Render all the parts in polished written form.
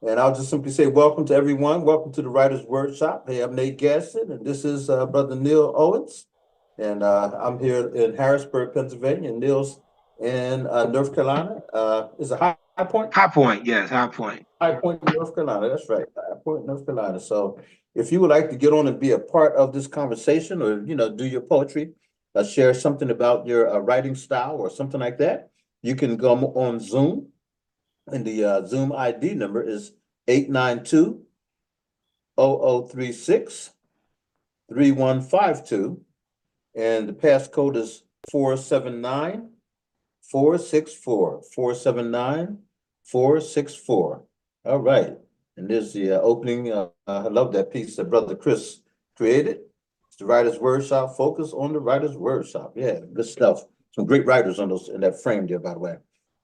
And I'll just simply say welcome to everyone. Welcome to the Writers Workshop. Hey, I'm Nate Gadsden, and this is Brother Neil Owens. And I'm here in Harrisburg, Pennsylvania, and Neil's in North Carolina. Is it High Point? High Point, yes, High Point. High Point, North Carolina. That's right, High Point, North Carolina. So if you would like to get on and be a part of this conversation or, do your poetry, share something about your writing style or something like that, you can go on Zoom. And the Zoom ID number is 892-0036-3152. And the passcode is 479-464. 479-464. All right. And there's the opening. I love that piece that Brother Chris created. It's the Writer's Workshop. Focus on the Writer's Workshop. Yeah, good stuff. Some great writers on those in that frame there, by the way.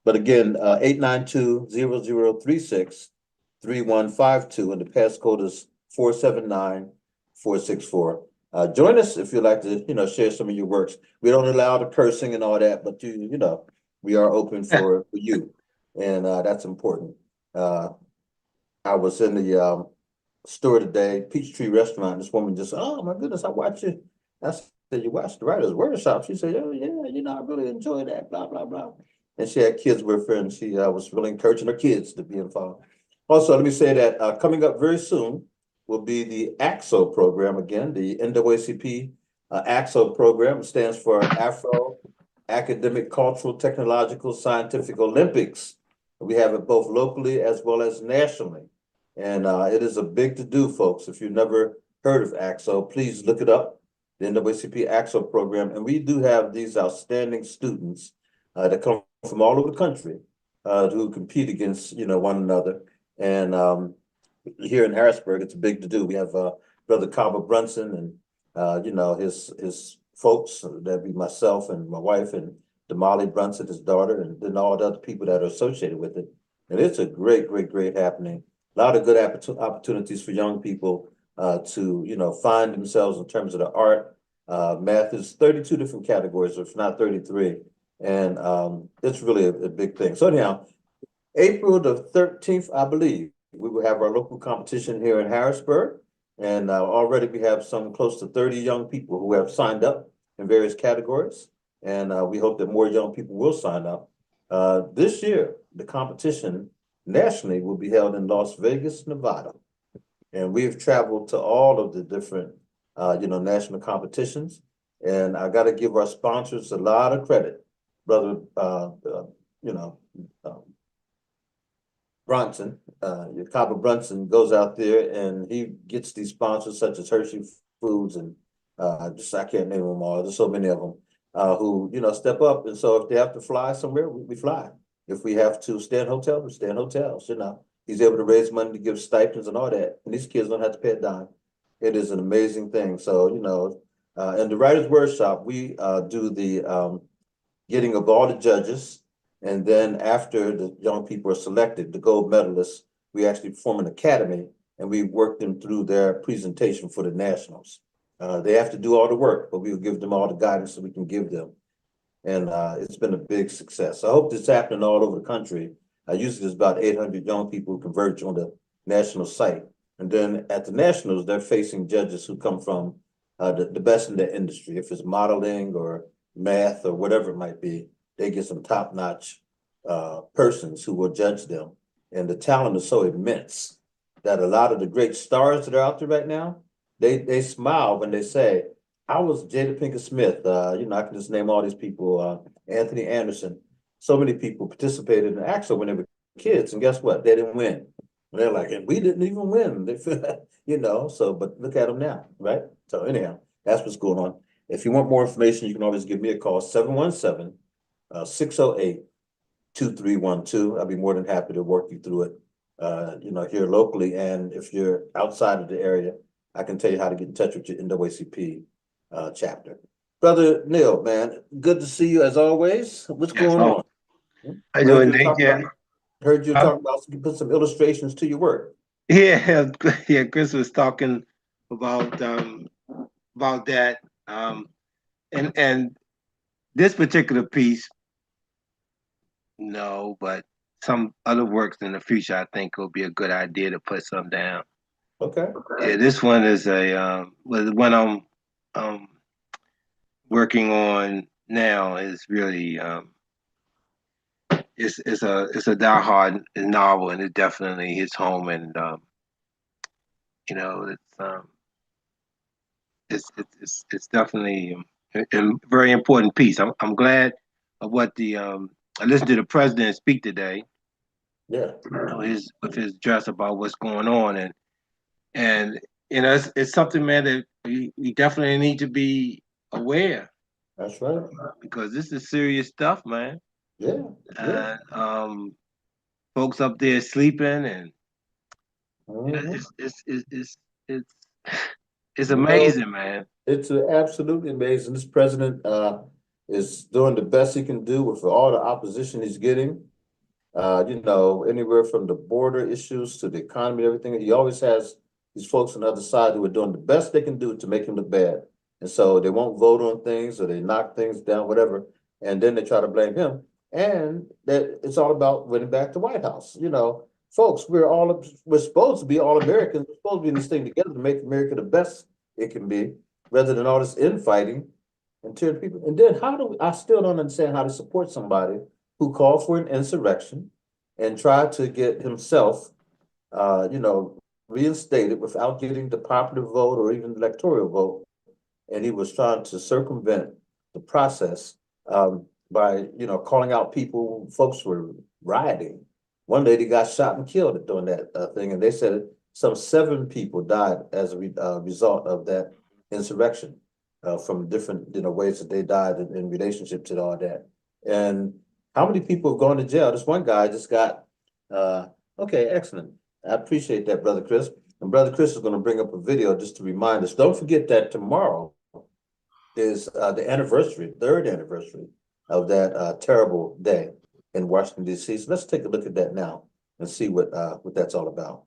But again, 892-0036-3152, and the passcode is 479-464. Join us if you'd like to, share some of your works. We don't allow the cursing and all that, but we are open for you, and that's important. I was in the store today, Peachtree Restaurant. This woman just, oh my goodness, I watch you. I said, you watch the Writers Workshop? She said, oh yeah, I really enjoy that, blah, blah, blah. And she had kids with her, and she was really encouraging her kids to be involved. Also, let me say that coming up very soon will be the AXO program again, the NAACP AXO program. It stands for Afro Academic, Cultural, Technological, Scientific Olympics. We have it both locally as well as nationally. And it is a big to-do, folks. If you've never heard of AXO, please look it up, the NAACP AXO program. And we do have these outstanding students that come from all over the country who compete against, one another. And here in Harrisburg, it's a big to do. We have Brother Kaba Brunson and, his folks. That'd be myself and my wife and Damali Brunson, his daughter, and then all the other people that are associated with it. And it's a great, great, great happening. A lot of good opportunities for young people to, find themselves in terms of the art. Math is 32 different categories, if not 33. And it's really a big thing. So anyhow, April the 13th, I believe, we will have our local competition here in Harrisburg. And already we have some close to 30 young people who have signed up in various categories. And we hope that more young people will sign up. This year, the competition nationally will be held in Las Vegas, Nevada. And we've traveled to all of the different, national competitions. And I got to give our sponsors a lot of credit. Brother, Brunson, Copper Brunson goes out there and he gets these sponsors such as Hershey Foods and I can't name them all. There's so many of them who step up. And so if they have to fly somewhere, we fly. If we have to stay in hotels, we stay in hotels. He's able to raise money to give stipends and all that, and these kids don't have to pay a dime. It is an amazing thing. So in the Writers Workshop, we do the getting of all the judges. And then after the young people are selected, the gold medalists, we actually form an academy and we work them through their presentation for the nationals. They have to do all the work, but we'll give them all the guidance that we can give them. And it's been a big success. I hope this is happening all over the country. Usually there's about 800 young people who converge on the national site. And then at the nationals, they're facing judges who come from the best in the industry. If it's modeling or math or whatever it might be, they get some top-notch persons who will judge them. And the talent is so immense that a lot of the great stars that are out there right now, they smile when they say, I was Jada Pinkett Smith. I can just name all these people, Anthony Anderson. So many people participated in AXO when they were kids, and guess what? They didn't win. And they're like, and we didn't even win. They feel, but look at them now, right? So anyhow, that's what's going on. If you want more information, you can always give me a call, 717-608-2312. I'll be more than happy to work you through it, here locally. And if you're outside of the area, I can tell you how to get in touch with your NAACP chapter. Brother Neil, man, good to see you as always. What's going on? How you doing, Nate? Heard you talking about you put some illustrations to your work. Yeah, yeah. Chris was talking about that, and this particular piece, no, but some other works in the future, I think will be a good idea to put some down. Okay. Yeah, this one is the one I'm um, working on now is really it's a diehard novel, and it definitely hits home, and you know it's definitely a very important piece. I'm glad of what the I listened to the president speak today. Yeah. You know, his with his address about what's going on, and you know it's something, man, that we definitely need to be aware, That's right. because this is serious stuff, man. Yeah. Yeah. And folks up there sleeping, and Mhm. it's it's You know, amazing, man. it's absolutely amazing. This president is doing the best he can do with all the opposition he's getting. You know, anywhere from the border issues to the economy, everything. He always has these folks on the other side who are doing the best they can do to make him look bad. And so they won't vote on things, or they knock things down, whatever. And then they try to blame him. And that it's all about winning back the White House. You know, folks, we're supposed to be all Americans. We're supposed to be in this thing together to make America the best it can be, rather than all this infighting and tearing people. And then I still don't understand how to support somebody who called for an insurrection and tried to get himself, you know, reinstated without getting the popular vote or even the electoral vote. And he was trying to circumvent the process by, you know, calling out people. Folks were rioting. One lady got shot and killed doing that thing, and they said some 7 people died as a result of that insurrection from different, you know, ways that they died in relationship to all that. And how many people have gone to jail? This one guy just got, okay, excellent. I appreciate that, Brother Chris. And Brother Chris is going to bring up a video just to remind us. Don't forget that tomorrow is the anniversary, 3rd anniversary of that terrible day in Washington, D.C. So let's take a look at that now and see what that's all about.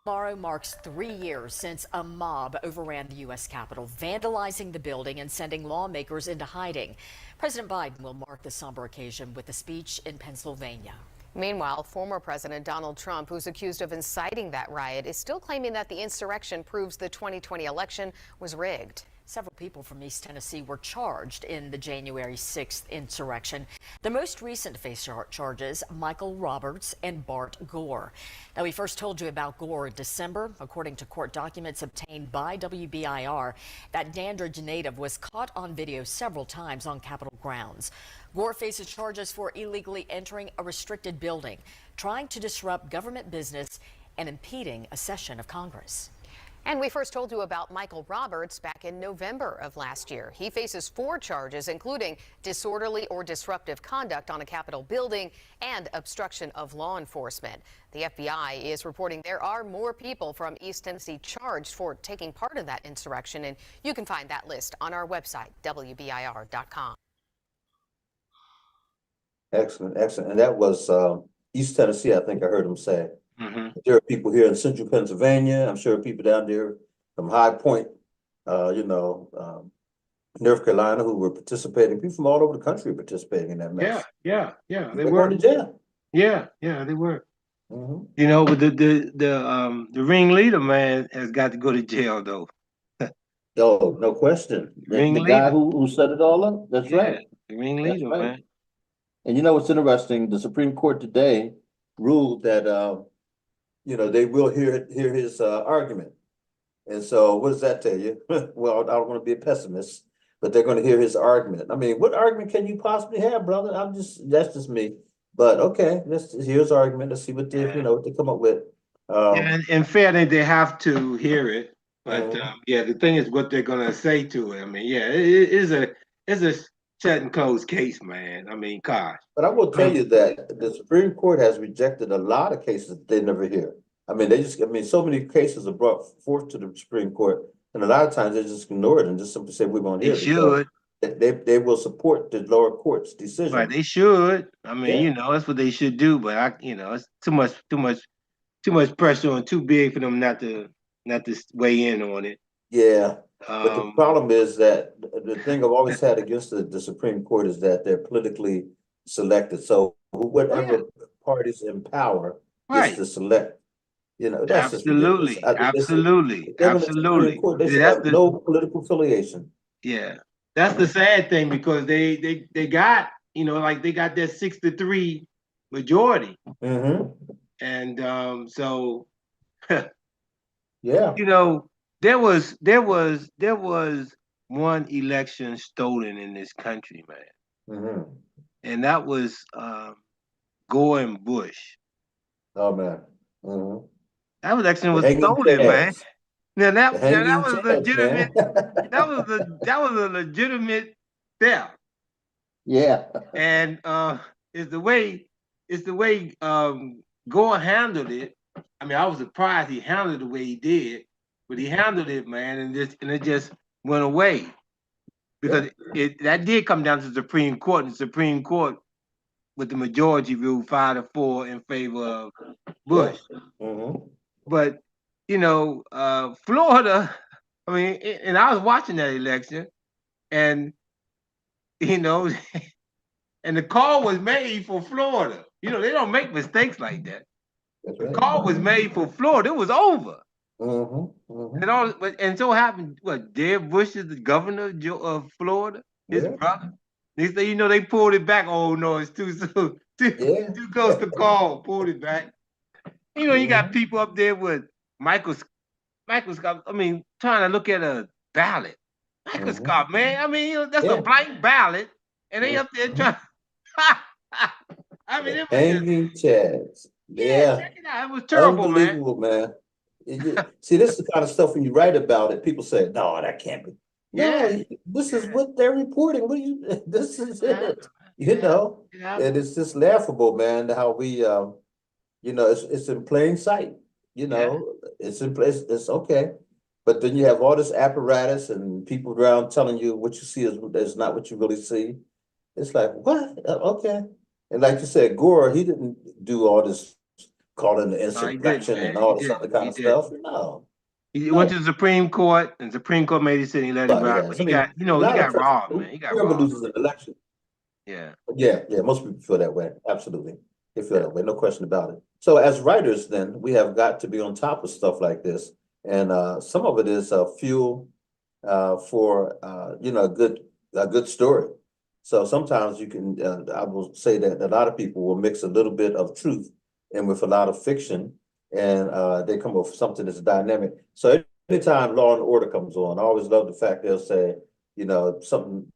Tomorrow marks 3 years since a mob overran the U.S. Capitol, vandalizing the building and sending lawmakers into hiding. President Biden will mark the somber occasion with a speech in Pennsylvania. Meanwhile, former President Donald Trump, who's accused of inciting that riot, is still claiming that the insurrection proves the 2020 election was rigged. Several people from East Tennessee were charged in the January 6th insurrection. The most recent to face charges, Michael Roberts and Bart Gore. Now, we first told you about Gore in December. According to court documents obtained by WBIR, that Dandridge native was caught on video several times on Capitol grounds. Gore faces charges for illegally entering a restricted building, trying to disrupt government business, and impeding a session of Congress. And we first told you about Michael Roberts back in November of last year. He faces 4 charges, including disorderly or disruptive conduct on a Capitol building and obstruction of law enforcement. The FBI is reporting there are more people from East Tennessee charged for taking part in that insurrection, and you can find that list on our website, WBIR.com. Excellent, excellent. And that was East Tennessee, I think I heard him say. Mm-hmm. There are people here in central Pennsylvania. I'm sure people down there from High Point, you know, North Carolina, who were participating. People from all over the country participating in that mess. Yeah. They They're were. going to jail. Yeah, they were. Mm-hmm. You know, but the ringleader, man, has got to go to jail, though. Oh, no question. The guy who set it all up. That's right. The ringleader, right. man. And you know what's interesting? The Supreme Court today ruled that you know, they will hear his argument. And so what does that tell you? Well, I don't want to be a pessimist, but they're going to hear his argument. I mean, what argument can you possibly have, brother? That's just me. But okay, let's hear his argument. Let's see what they, you know, what they come up with. And in fairness, they have to hear it. But Mhm. yeah, the thing is what they're gonna say to it. I mean, yeah, it's a shut and close case, man. I mean, gosh. But I will tell you that the Supreme Court has rejected a lot of cases that they never hear. I mean, so many cases are brought forth to the Supreme Court, and a lot of times they just ignore it and just simply say we won't hear it. They should. They will support the lower court's decision. Right, they should. I mean, Yeah. you know, that's what they should do. But you know, it's too much pressure and too big for them not to weigh in on it. Yeah. But the problem is that the thing I've always had against the Supreme Court is that they're politically selected. So whatever party's in power gets Right. to select. You know, that's just ridiculous. Absolutely. Absolutely. Even the Supreme Absolutely. Court, they should That's have the no political affiliation. Yeah, that's the sad thing because they got, you know, like they got that 6-3 majority, Mm-hmm. and so Yeah. you know there was one election stolen in this country, man, Mm-hmm. and that was Gore and Bush. Oh man. Mm-hmm. That election The was hanging stolen, man. chads. Now The that hanging was chads, legitimate. man. That was a legitimate theft. Yeah. And it's the way Gore handled it. I mean, I was surprised he handled it the way he did, but he handled it, man, and it just went away because that did come down to the Supreme Court, and the Supreme Court with the majority rule 5-4 in favor of Bush. Yeah. Mm-hmm. But you know, Florida. I mean, and I was watching that election, and you know. And the call was made for Florida. You know, they don't make mistakes like that. That's The right. call was made for Florida. It was over. Mm-hmm. Mm-hmm. And so happened, what, Jeb Bush is the governor of Florida, his Yeah. brother. They say, you know, they pulled it back. Oh, no, it's too soon. Yeah. Too close to call. Pulled it back. You know, you got Mm-hmm. people up there with microscope. I mean, trying to look at a ballot. Microscope, man. I mean, you know, that's a blank ballot. And they up there trying. I mean, it was just, Hanging chads. yeah, Yeah. check it out. It was terrible, man. Unbelievable, man. See, this is the kind of stuff when you write about it, people say, no, that can't be. Yeah. No, this is what they're reporting. What do you, this is it, you Yeah. know? Yeah. And it's just laughable, man, how we, you know, it's in plain sight, you know, it's in place, it's okay. But then you have all this apparatus and people around telling you what you see is not what you really see. It's like, what? Okay. And like you said, Gore, he didn't do all this calling the No, he didn't, insurrection man. and all He this other didn't. kind He of didn't. stuff. No, He went to the Supreme Court, and the Supreme Court made his decision. He let him nobody ride, but has. he I mean, got, you know, he not a got person robbed, man. He got whoever robbed. loses an election. Yeah. Yeah, most people feel that way. Absolutely. They feel that way, no question about it. So as writers, then we have got to be on top of stuff like this. And some of it is fuel for you know, a good story. So sometimes you can, I will say that a lot of people will mix a little bit of truth in with a lot of fiction, and they come up with something that's dynamic. So anytime Law and Order comes on, I always love the fact they'll say, you know, something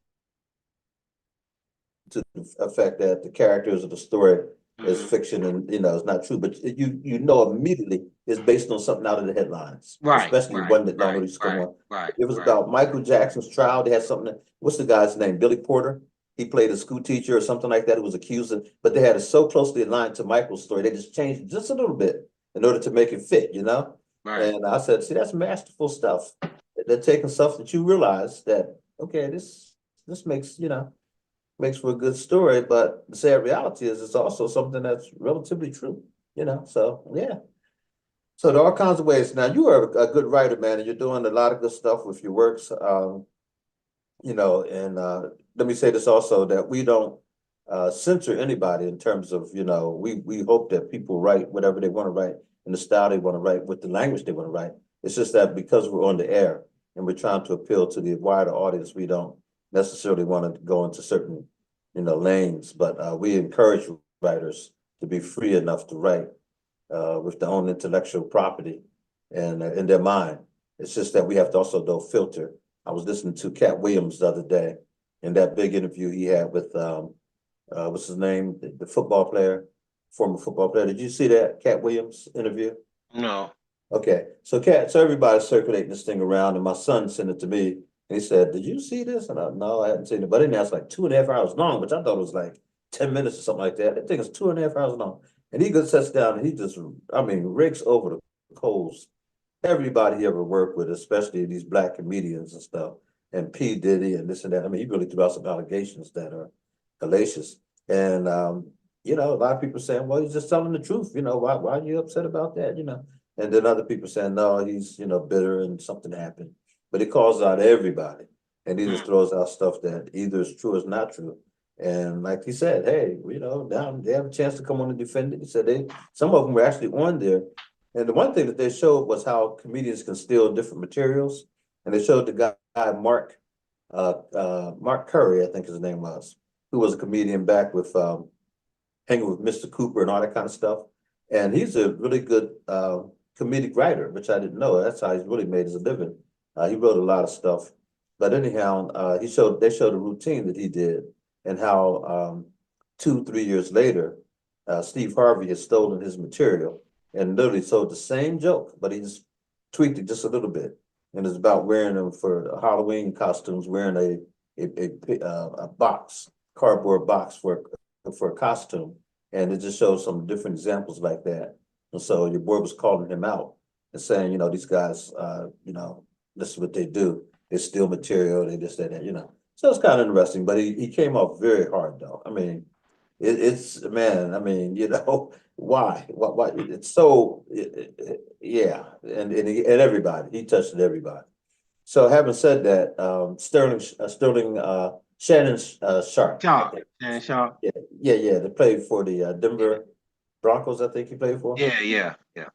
to the effect that the characters of the story is fiction and, you know, it's not true, but you know immediately it's based on something out of the headlines, Right. especially one that Law and Order used to come on. It was about Michael Jackson's trial. They had something. What's the guy's name? Billy Porter. He played a school teacher or something like that. Who was accused of, but they had it so closely aligned to Michael's story. They just changed it just a little bit in order to make it fit, you know. Right. And I said, see, that's masterful stuff. They're taking stuff that you realize that, okay, this makes, you know, makes for a good story, but the sad reality is it's also something that's relatively true, you know. So yeah. So there are all kinds of ways. Now you are a good writer, man, and you're doing a lot of good stuff with your works. You know, and let me say this also, that we don't censor anybody in terms of, you know, we hope that people write whatever they want to write in the style they want to write with the language they want to write. It's just that because we're on the air and we're trying to appeal to the wider audience, we don't necessarily want to go into certain, you know, lanes, but we encourage writers to be free enough to write with their own intellectual property and in their mind. It's just that we have to also though filter. I was listening to Cat Williams the other day in that big interview he had with what's his name, the football player, former football player. Did you see that Cat Williams interview? No. Okay, so everybody's circulating this thing around, and my son sent it to me, and he said, "Did you see this?" And no, I hadn't seen it, but it's like 2.5 hours long, which I thought it was like 10 minutes or something like that. I think it's 2.5 hours long, and he just sits down and he just, I mean, rakes over the coals. Everybody he ever worked with, especially these black comedians and stuff, and P. Diddy and this and that. I mean, he really threw out some allegations that are hellacious. And you know, a lot of people saying, well, he's just telling the truth. You know, why are you upset about that? You know, and then other people saying, no, he's, you know, bitter and something happened. But he calls out everybody, and he just throws out stuff that either is true or is not true. And like he said, hey, you know, now they have a chance to come on and defend it. He said some of them were actually on there. And the one thing that they showed was how comedians can steal different materials. And they showed the guy Mark Curry, I think his name was, who was a comedian back with hanging with Mr. Cooper and all that kind of stuff. And he's a really good comedic writer, which I didn't know. That's how he's really made his living. He wrote a lot of stuff. But anyhow, they showed a routine that he did and how 2-3 years later, Steve Harvey has stolen his material and literally sold the same joke, but he just tweaked it just a little bit. And it's about wearing them for Halloween costumes, wearing a box, cardboard box for a costume. And it just shows some different examples like that. And so your boy was calling him out and saying, you know, these guys, you know, this is what they do. They steal material, they just that, you know. So it's kind of interesting, but he came off very hard though. I mean, it's man, I mean, you know, why? It's so yeah, and everybody, he touched everybody. So having said that, Sterling Shannon Sharp. Shannon Sharp. Yeah. They played for the Denver Broncos, I think he played for. Yeah.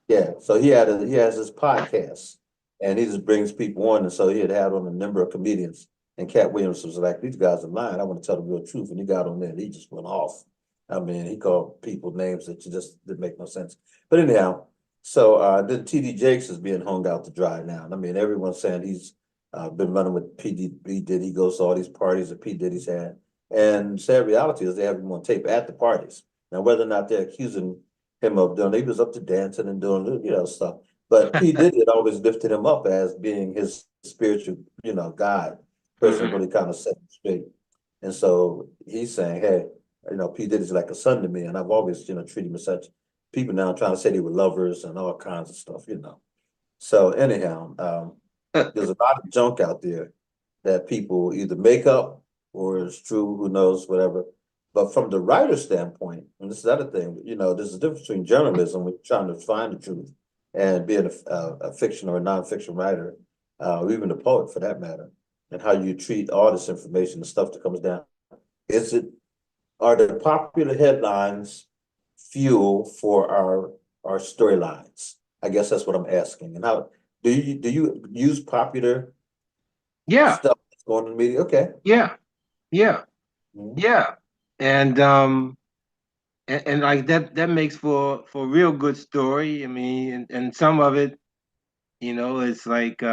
Yeah. So he has his podcast, and he just brings people on, and so he had on a number of comedians. And Cat Williams was like, "These guys are lying. I want to tell the real truth." And he got on there, and he just went off. I mean, he called people names that just didn't make no sense. But anyhow, so then T.D. Jakes is being hung out to dry now. I mean, everyone's saying he's been running with P. Diddy. He goes to all these parties that P. Diddy's had. And sad reality is they have him on tape at the parties. Now, whether or not they're accusing him of doing, he was up to dancing and doing, you know, stuff. But P. Diddy had always lifted him up as being his spiritual, you know, guide, person really kind of set him straight. And so he's saying, hey, you know, P. Diddy's like a son to me, and I've always, you know, treated him as such. People now trying to say they were lovers and all kinds of stuff, you know. So anyhow, there's a lot of junk out there that people either make up or it's true, who knows, whatever. But from the writer's standpoint, and this is the other thing, you know, there's a difference between journalism, when you're trying to find the truth, and being a fiction or a nonfiction writer, or even a poet for that matter, and how you treat all this information, the stuff that comes down. Are the popular headlines fuel for our storylines? I guess that's what I'm asking. And how do you use popular stuff that's going in the media? Okay. Yeah. Mhm. Yeah. And like that makes for a real good story. I mean, and some of it, you know, it's like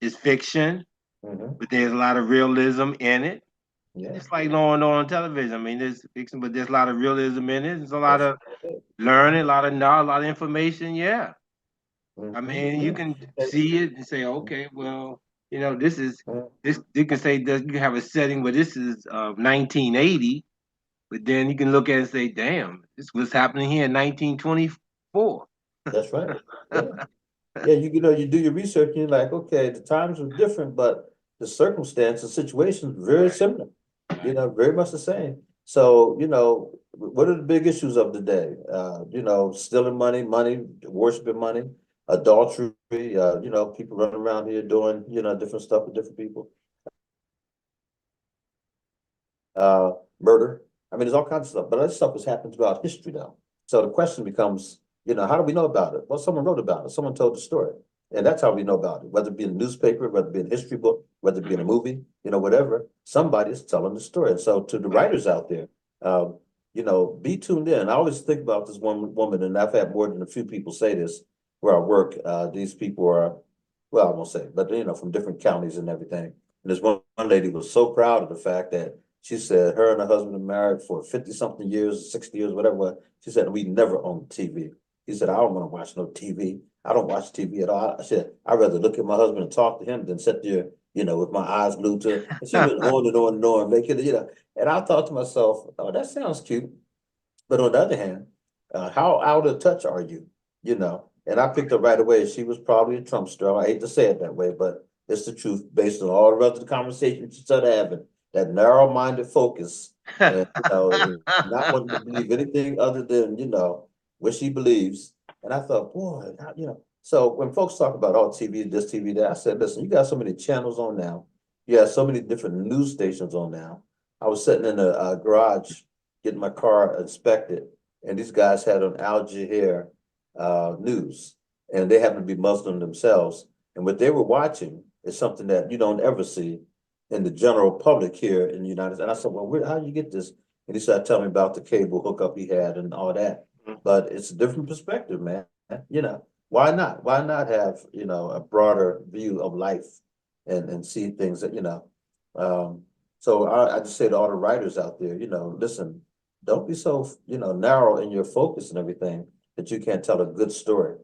it's fiction, but there's a lot of realism in it. Yeah. It's like Law and Order on television. I mean, there's fiction, but there's a lot of realism in it. There's a lot of learning, a lot of knowledge, a lot of information. Yeah. I mean, you can see it and say, okay, well, you know, this. You can say that you have a setting where this is 1980, but then you can look at it and say, damn, this was happening here in 1924. That's right. Yeah, you know, you do your research and you're like, okay, the times were different, but the circumstances, situations very similar, you know, very much the same. So, you know, what are the big issues of the day? You know, stealing money, worshiping money, adultery, you know, people running around here doing, you know, different stuff with different people. Murder. I mean, there's all kinds of stuff, but that stuff has happened throughout history now. So the question becomes, you know, how do we know about it? Well, someone wrote about it. Someone told the story. And that's how we know about it, whether it be in a newspaper, whether it be in a history book, whether it be in a movie, you know, whatever, somebody is telling the story. And so to the writers out there, you know, be tuned in. I always think about this one woman, and I've had more than a few people say this where I work. These people are, well, I won't say, but, you know, from different counties and everything. And this one lady was so proud of the fact that she said her and her husband are married for 50-something years, 60 years, whatever. She said, we never owned TV. He said, I don't want to watch no TV. I don't watch TV at all. I said, I'd rather look at my husband and talk to him than sit there, you know, with my eyes glued to it. And she went on and on and on, making it, you know. And I thought to myself, oh, that sounds cute. But on the other hand, how out of touch are you? You know, and I picked up right away. She was probably a Trumpster. I hate to say it that way, but it's the truth based on all the rest of the conversations she started having. That narrow-minded focus, and, you know, not wanting to believe anything other than, you know, what she believes. And I thought, boy, you know. So when folks talk about TV, this TV, that, I said, listen, you got so many channels on now. You have so many different news stations on now. I was sitting in a garage getting my car inspected, and these guys had on Al Jazeera news, and they happen to be Muslim themselves. And what they were watching is something that you don't ever see in the general public here in the United States. And I said, well, how do you get this? And he started telling me about the cable hookup he had and all that. But it's a different perspective, man. You know, why not? Why not have, you know, a broader view of life and see things that, you know. So I just say to all the writers out there, you know, listen, don't be so, you know, narrow in your focus and everything that you can't tell a good story.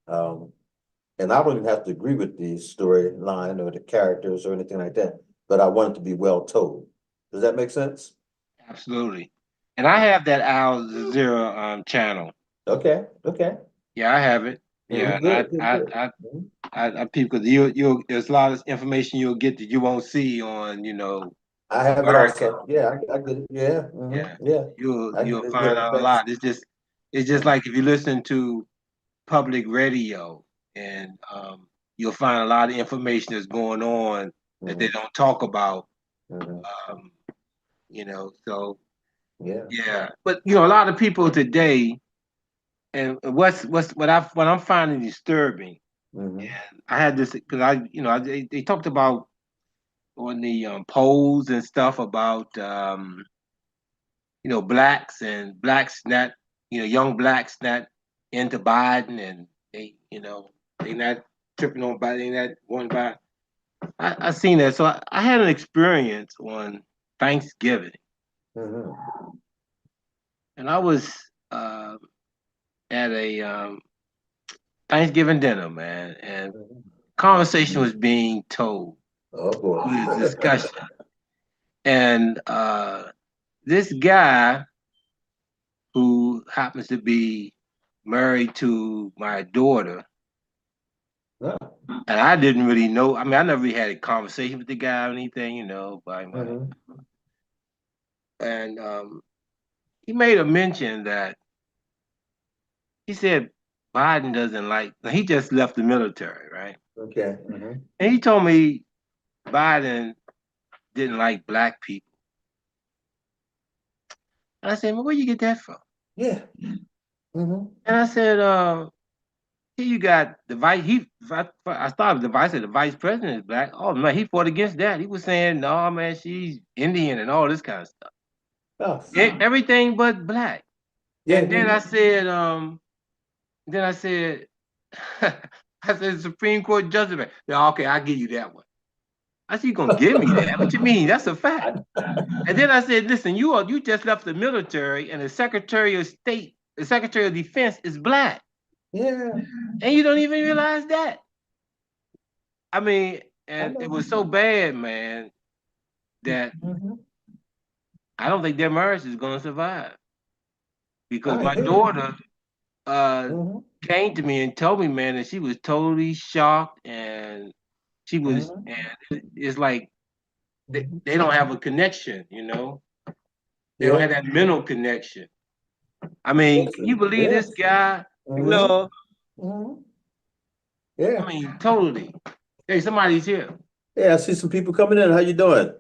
And I don't even have to agree with the storyline or the characters or anything like that, but I want it to be well told. Does that make sense? Absolutely. And I have that Al Jazeera channel. Okay, okay. Yeah, I have it. Yeah, Good, good, I, good. I, I, I peep because you there's a lot of information you'll get that you won't see on, you know, I have it American. also. Yeah, I get it. Yeah, Yeah, yeah. you'll It's find good out a lot. It's just like if you listen to public radio, and you'll find a lot of information that's going on that they don't talk about. Um, you know, so Yeah. yeah. But you know, a lot of people today, and what I'm finding disturbing. And I had this because they talked about on the polls and stuff about blacks and blacks not young blacks not into Biden, and they not tripping on Biden, they not going by. I seen that, so I had an experience on Thanksgiving, and I was at a Thanksgiving dinner, man, and conversation was being told. Oh boy. It was discussion. And this guy who happens to be married to my daughter, Yeah. and I didn't really know. I mean, I never really had a conversation with the guy or anything, and he made a mention that he said Biden doesn't like. He just left the military, right? Okay. And he told me Biden didn't like black people. And I said, well, where you get that from? Yeah. And I said, here you got the vice. I started with the vice. The vice president is black. Oh man, he fought against that. He was saying, no man, she's Indian and all this kind of stuff. Oh. Everything but black. Yeah. And then I said, I said Supreme Court judgment. Yeah, okay, I'll give you that one. I said, you gonna give me that? What you mean? That's a fact. And then I said, listen, you just left the military, and the Secretary of State, the Secretary of Defense is black. Yeah. And you don't even realize that. I mean, and it was so bad, man, that I don't think their marriage is gonna survive. Because my daughter came to me and told me, man, that she was totally shocked, and she was, and it's like they don't have a connection, They don't have that mental connection. I mean, can you believe this guy? Hello. Yeah. I mean, totally. Hey, somebody's here. Yeah, I see some people coming in. How you doing?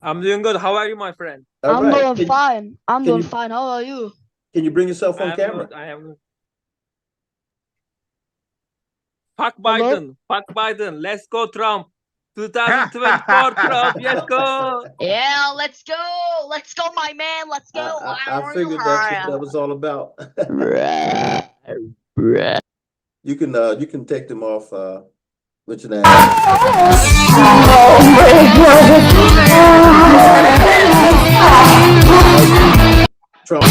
I'm doing good. How are you, my friend? All I'm right. doing fine. I'm can doing you- fine. How are you? Can you bring yourself I on am camera? good. I am good. Fuck Hello? Biden. Fuck Biden. Let's go, Trump. 2024 Trump. Let's go. Yeah, let's go. Let's go, my man. Let's go. I figured that's what that was all about. You can take them off what's your name? Trump.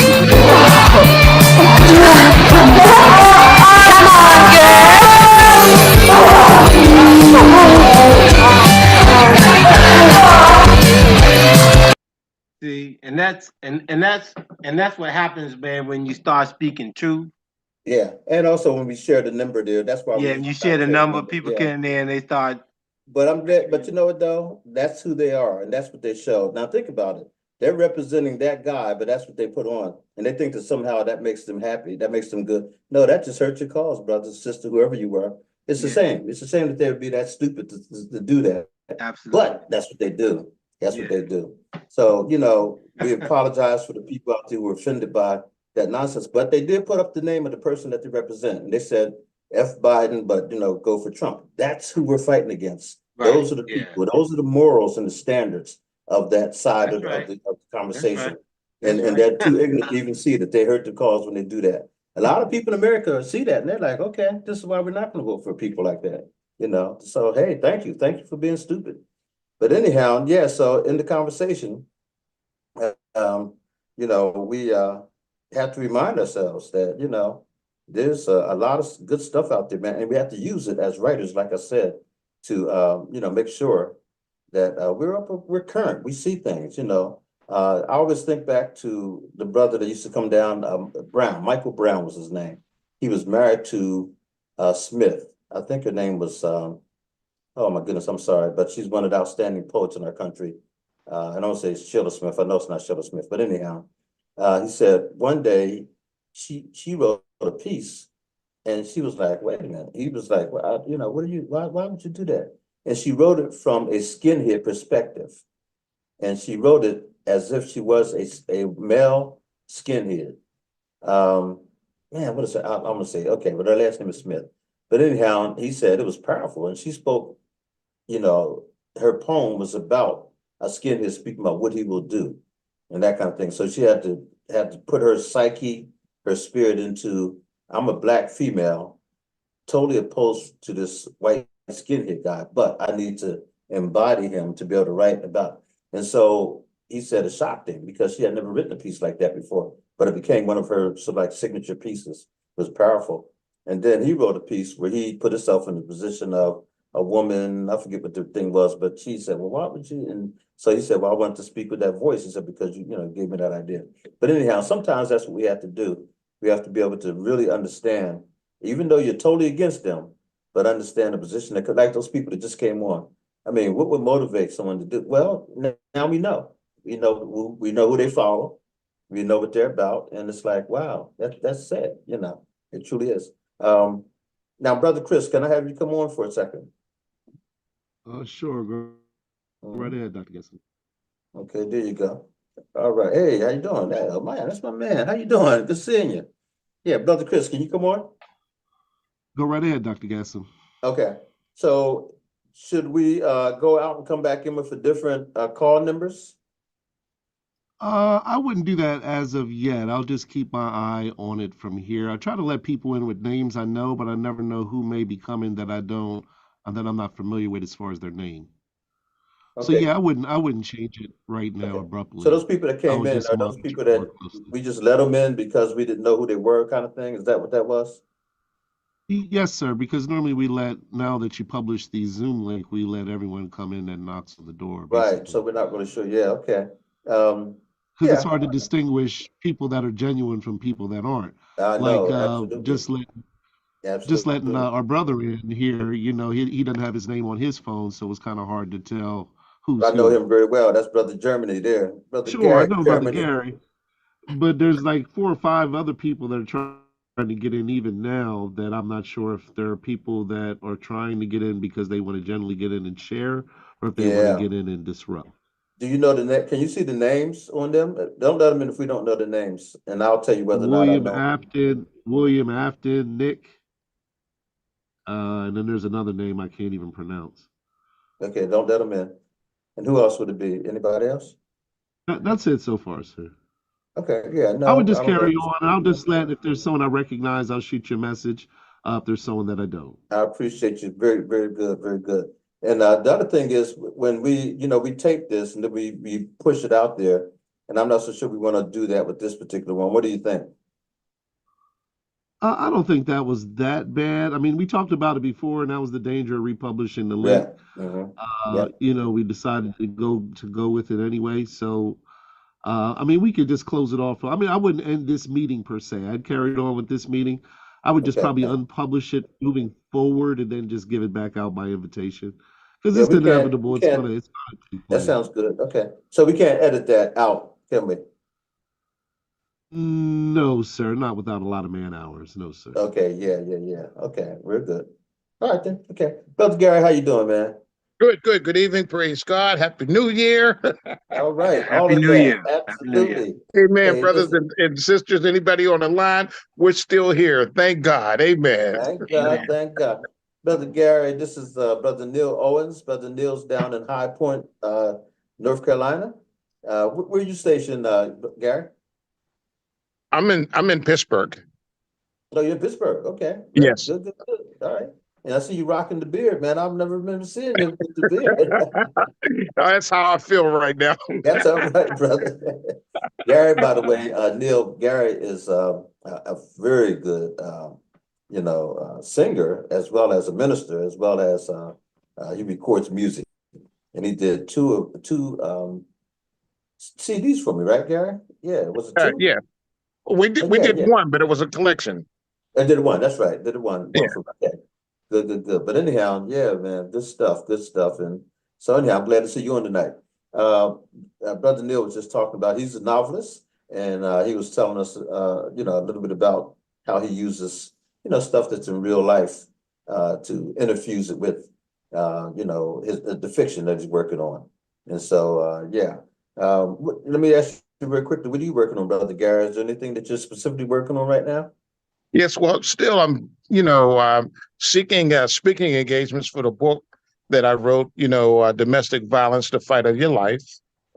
See, and that's what happens, man, when you start speaking truth. Yeah, and also when we share the number there, that's why. Yeah, and you share the number, people get in there and they start. But I'm glad, but you know what though? That's who they are, and that's what they show. Now think about it. They're representing that guy, but that's what they put on, and they think that somehow that makes them happy, that makes them good. No, that just hurts your cause, brother, sister, whoever you were. It's the same. It's the same that they would be that stupid to do that. Absolutely. But that's what they do. That's what they do. So, we apologize for the people out there who were offended by that nonsense, but they did put up the name of the person that they represent. And they said, F Biden, but, go for Trump. That's who we're fighting against. Right, Those are the yeah. people, those are the morals and the standards of that side That's of right. the conversation. That's And right. they're too ignorant to even see that they hurt the cause when they do that. A lot of people in America see that and they're like, okay, this is why we're not going to vote for people like that. So hey, thank you for being stupid. But anyhow, yeah. So in the conversation, we have to remind ourselves that there's a lot of good stuff out there, man, and we have to use it as writers, like I said, to make sure that we're current. We see things. I always think back to the brother that used to come down, Brown. Michael Brown was his name. He was married to Smith. I think her name was. Oh my goodness, I'm sorry, but she's one of the outstanding poets in our country. I don't say Sheila Smith. I know it's not Sheila Smith, but anyhow, he said one day she wrote a piece, and she was like, "Wait a minute." He was like, "Well, what are you? Why would you do that?" And she wrote it from a skinhead perspective, and she wrote it as if she was a male skinhead. Man, what is it? I'm gonna say okay, but her last name is Smith. But anyhow, he said it was powerful, and she spoke. Her poem was about a skinhead speaking about what he will do and that kind of thing. So she had to put her psyche, her spirit into, I'm a black female, totally opposed to this white skinhead guy, but I need to embody him to be able to write about it. And so he said it shocked him because she had never written a piece like that before, but it became one of her sort of like signature pieces. It was powerful. And then he wrote a piece where he put himself in the position of a woman, I forget what the thing was, but she said, well, why would you? And so he said, well, I wanted to speak with that voice. He said, because you gave me that idea. But anyhow, sometimes that's what we have to do. We have to be able to really understand, even though you're totally against them, but understand the position that, like those people that just came on. I mean, what would motivate someone to do? Well, now we know. We know who they follow. We know what they're about. And it's like, wow, that's sad, it truly is. Now, Brother Chris, can I have you come on for a second? Sure, go right ahead, Dr. Gadsden. Okay, there you go. All right. Hey, how you doing? Hey, oh man, that's my man. How you doing? Good seeing you. Yeah, Brother Chris, can you come on? Go right ahead, Dr. Gadsden. Okay. So should we go out and come back in with a different call numbers? I wouldn't do that as of yet. I'll just keep my eye on it from here. I try to let people in with names I know, but I never know who may be coming that I don't, that I'm not familiar with as far as their name. So Okay. yeah, I wouldn't change it right now Okay. abruptly. So those people that I came would in just are those monitor people more that closely. we just let them in because we didn't know who they were, kind of thing? Is that what that was? Yes, sir, because normally now that you publish the Zoom link, we let everyone come in that knocks on the door, Right. So basically. we're not really sure. Yeah. Okay. Because it's Yeah. hard to distinguish people that are genuine from people that aren't. I Like know. Absolutely. just letting Absolutely. our brother in here, he doesn't have his name on his phone, so it's kind of hard to tell who's I know who. him very well. That's Brother Germany there. Brother Sure, I Gary know Brother Germany. Gary, but there's like 4 or 5 other people that are trying to get in even now that I'm not sure if there are people that are trying to get in because they want to generally get in and share, or if they want to Yeah. get in and disrupt. Do you know the name? Can you see the names on them? Don't let them in if we don't know the names, and I'll tell you whether or not I know. William Afton, Nick, and then there's another name I can't even pronounce. Okay, don't let them in. And who else would it be? Anybody else? That's it so far, sir. Okay, yeah, I would no, I just don't know. carry on. I'll just if there's someone I recognize, I'll shoot you a message. If there's someone that I don't. I appreciate you. Very, very good, very good. And the other thing is when we tape this and then we push it out there, and I'm not so sure we want to do that with this particular one. What do you think? I don't think that was that bad. I mean, we talked about it before, and that was the danger of republishing the link. Yeah. Yeah. We decided to go with it anyway. So, I mean, we could just close it off. I mean, I wouldn't end this meeting per se. I'd carry it on with this meeting. I would just Okay. probably unpublish it moving forward, and then just give it back out by invitation because Yeah, it's inevitable. we can't. It's gonna take That place. sounds good. Okay. So we can't edit that out, can we? No, sir, not without a lot of man hours. No, sir. Okay, yeah. Okay, we're good. All right then. Okay. Brother Gary, how you doing, man? Good, good. Good evening. Praise God. Happy New Year. All right, all Happy of New that, Year. Happy New Year. absolutely. Amen, Hey, brothers listen, and sisters. Anybody on the line? We're still here. Thank God. Amen. thank God, Amen. thank God. Brother Gary, this is Brother Neil Owens. Brother Neil's down in High Point, North Carolina. Where are you stationed, Gary? I'm in Pittsburgh. Oh, you're in Pittsburgh. Okay, great, Yes. good, good, good. All right. And I see you rocking the beard, man. I've never remember seeing you with the beard. That's how I feel right now. That's all right, brother. Gary, by the way, Neil, Gary is a very good, singer as well as a minister, as well as he records music, and he did two CDs for me, right, Gary? Yeah, was it two? Yeah. We did Oh, we yeah, did yeah. one, but it was a collection. I did one. That's right. Did one Yeah. for me. Yeah. Good, good, good. But anyhow, yeah, man, good stuff, good stuff. And so anyhow, I'm glad to see you on tonight. Brother Neil was just talking about he's a novelist, and he was telling us, a little bit about how he uses, stuff that's in real life, to interfuse it with, the fiction that he's working on. And so, yeah. Let me ask you very quickly, what are you working on, Brother Gary? Is there anything that you're specifically working on right now? Yes, well, still I'm, seeking speaking engagements for the book that I wrote, Domestic Violence, the Fight of Your Life.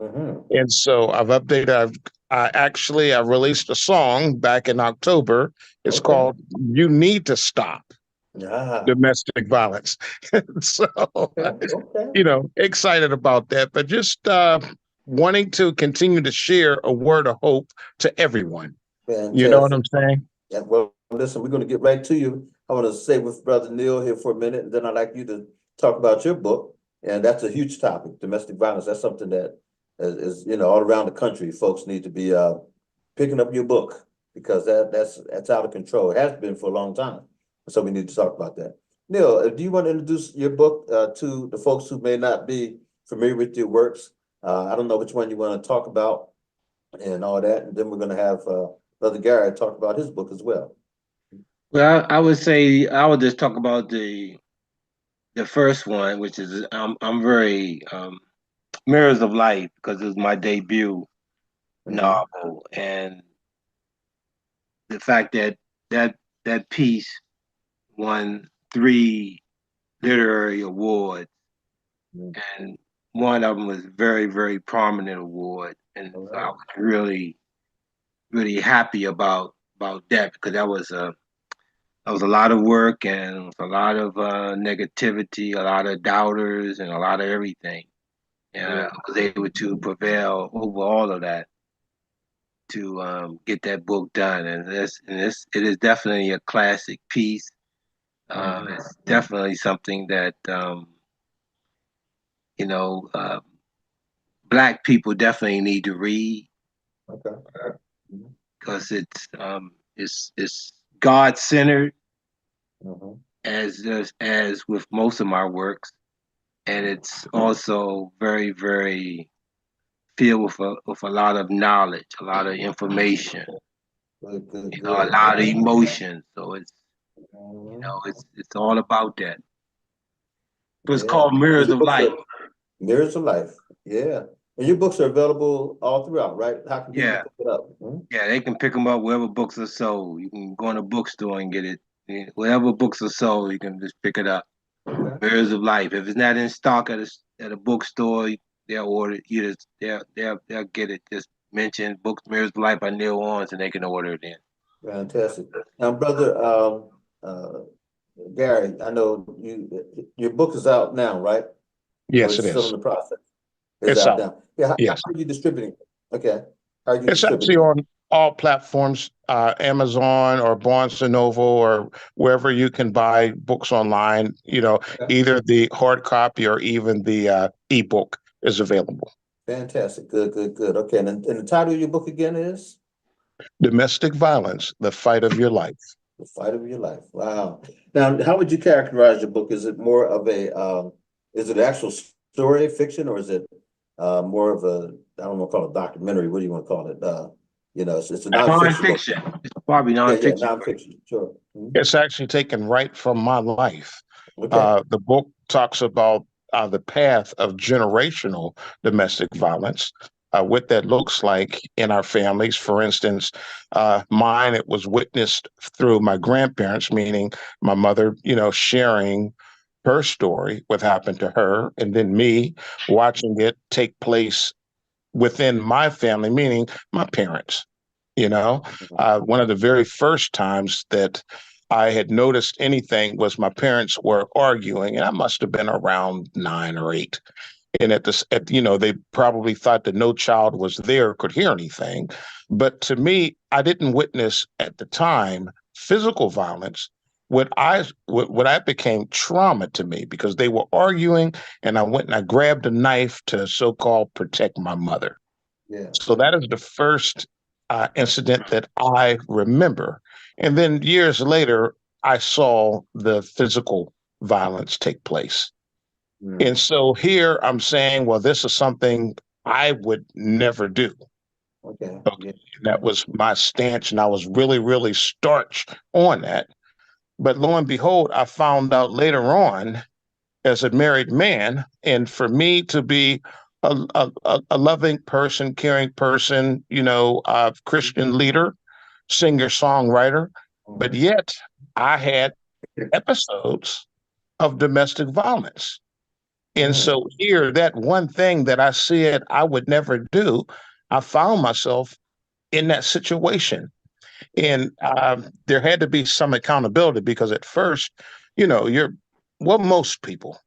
Mm-hmm. And so I've updated. I released a song back in October. It's Okay. called "You Need to Stop Ah, Domestic Violence." So, okay. excited about that, but just wanting to continue to share a word of hope to everyone. You know what Fantastic. I'm saying? Yeah, well, listen, we're going to get right to you. I want to stay with Brother Neil here for a minute, and then I'd like you to talk about your book. And that's a huge topic, domestic violence. That's something that is all around the country. Folks need to be picking up your book because that's out of control. It has been for a long time. So we need to talk about that. Neil, do you want to introduce your book to the folks who may not be familiar with your works? I don't know which one you want to talk about and all that. And then we're going to have Brother Gary talk about his book as well. Well, I would say I would just talk about the first one, which is I'm very Mirrors of Life, because it was my debut novel, and the fact that that piece won 3 literary awards, and one of them was very, very prominent award, and so I was really, really happy about that, because that was a lot of work and a lot of negativity, a lot of doubters, and a lot of everything. And I was able to prevail over all of that to get that book done. And it is definitely a classic piece. It's definitely something that Black people definitely need to read, Okay. because it's God centered, Mhm. as with most of my works, and it's also very, very filled with a lot of knowledge, a lot of information, Good, good, a good. lot of emotion. So Mhm. it's all about that. So it's Yeah. called Mirrors Your of books Life. are Mirrors of Life. Yeah. And your books are available all throughout, right? How can people Yeah, pick it up? Mhm. yeah, they can pick them up wherever books are sold. You can go in a bookstore and get it. Yeah, wherever books are sold, you can just pick it up. Okay. Mirrors of Life. If it's not in stock at a bookstore, they'll order it. They'll get it. Just mention Books Mirrors of Life by Neil Owens, and they can order it in. Fantastic. Now, brother uh, Gary, I know your book is out now, right? Or Yes, it's it still in is. the process. It's It's out out. now. Yeah, how Yes. are you distributing it? Okay. How are you It's actually distributing it? on all platforms, Amazon or Barnes and Noble or wherever you can buy books online. Okay. Either the hard copy or even the ebook is available. Fantastic. Good, good, good. Okay. And the title of your book again is? Domestic Violence, the Fight of Your Life. The Fight of Your Life. Wow. Now, how would you characterize your book? Is it more of is it actual story fiction, or is it more of I don't want to call it documentary. What do you want to call it? It's a nonfiction book. Nonfiction. It's probably Yeah, nonfiction. nonfiction. Sure. Mhm. It's actually taken right from my life. Okay. The book talks about the path of generational domestic violence. What that looks like in our families. For instance, mine, it was witnessed through my grandparents, meaning my mother, sharing her story, what happened to her, and then me watching it take place within my family, meaning my parents. One of the very first times that I had noticed anything was my parents were arguing, and I must have been around 9 or 8. And they probably thought that no child was there or could hear anything. But to me, I didn't witness at the time physical violence. What I became trauma to me because they were arguing, and I went and I grabbed a knife to so-called protect my mother. Yeah. So that is the first incident that I remember. And then years later, I saw the physical violence take place. And so here I'm saying, well, this is something I would never do. Okay. Okay. That was my stance, and I was really, really starch on that. But lo and behold, I found out later on as a married man, and for me to be a loving person, caring person, a Christian leader, singer, songwriter, but yet I had episodes of domestic violence. And so here, that one thing that I said I would never do, I found myself in that situation. And there had to be some accountability because at first, most people,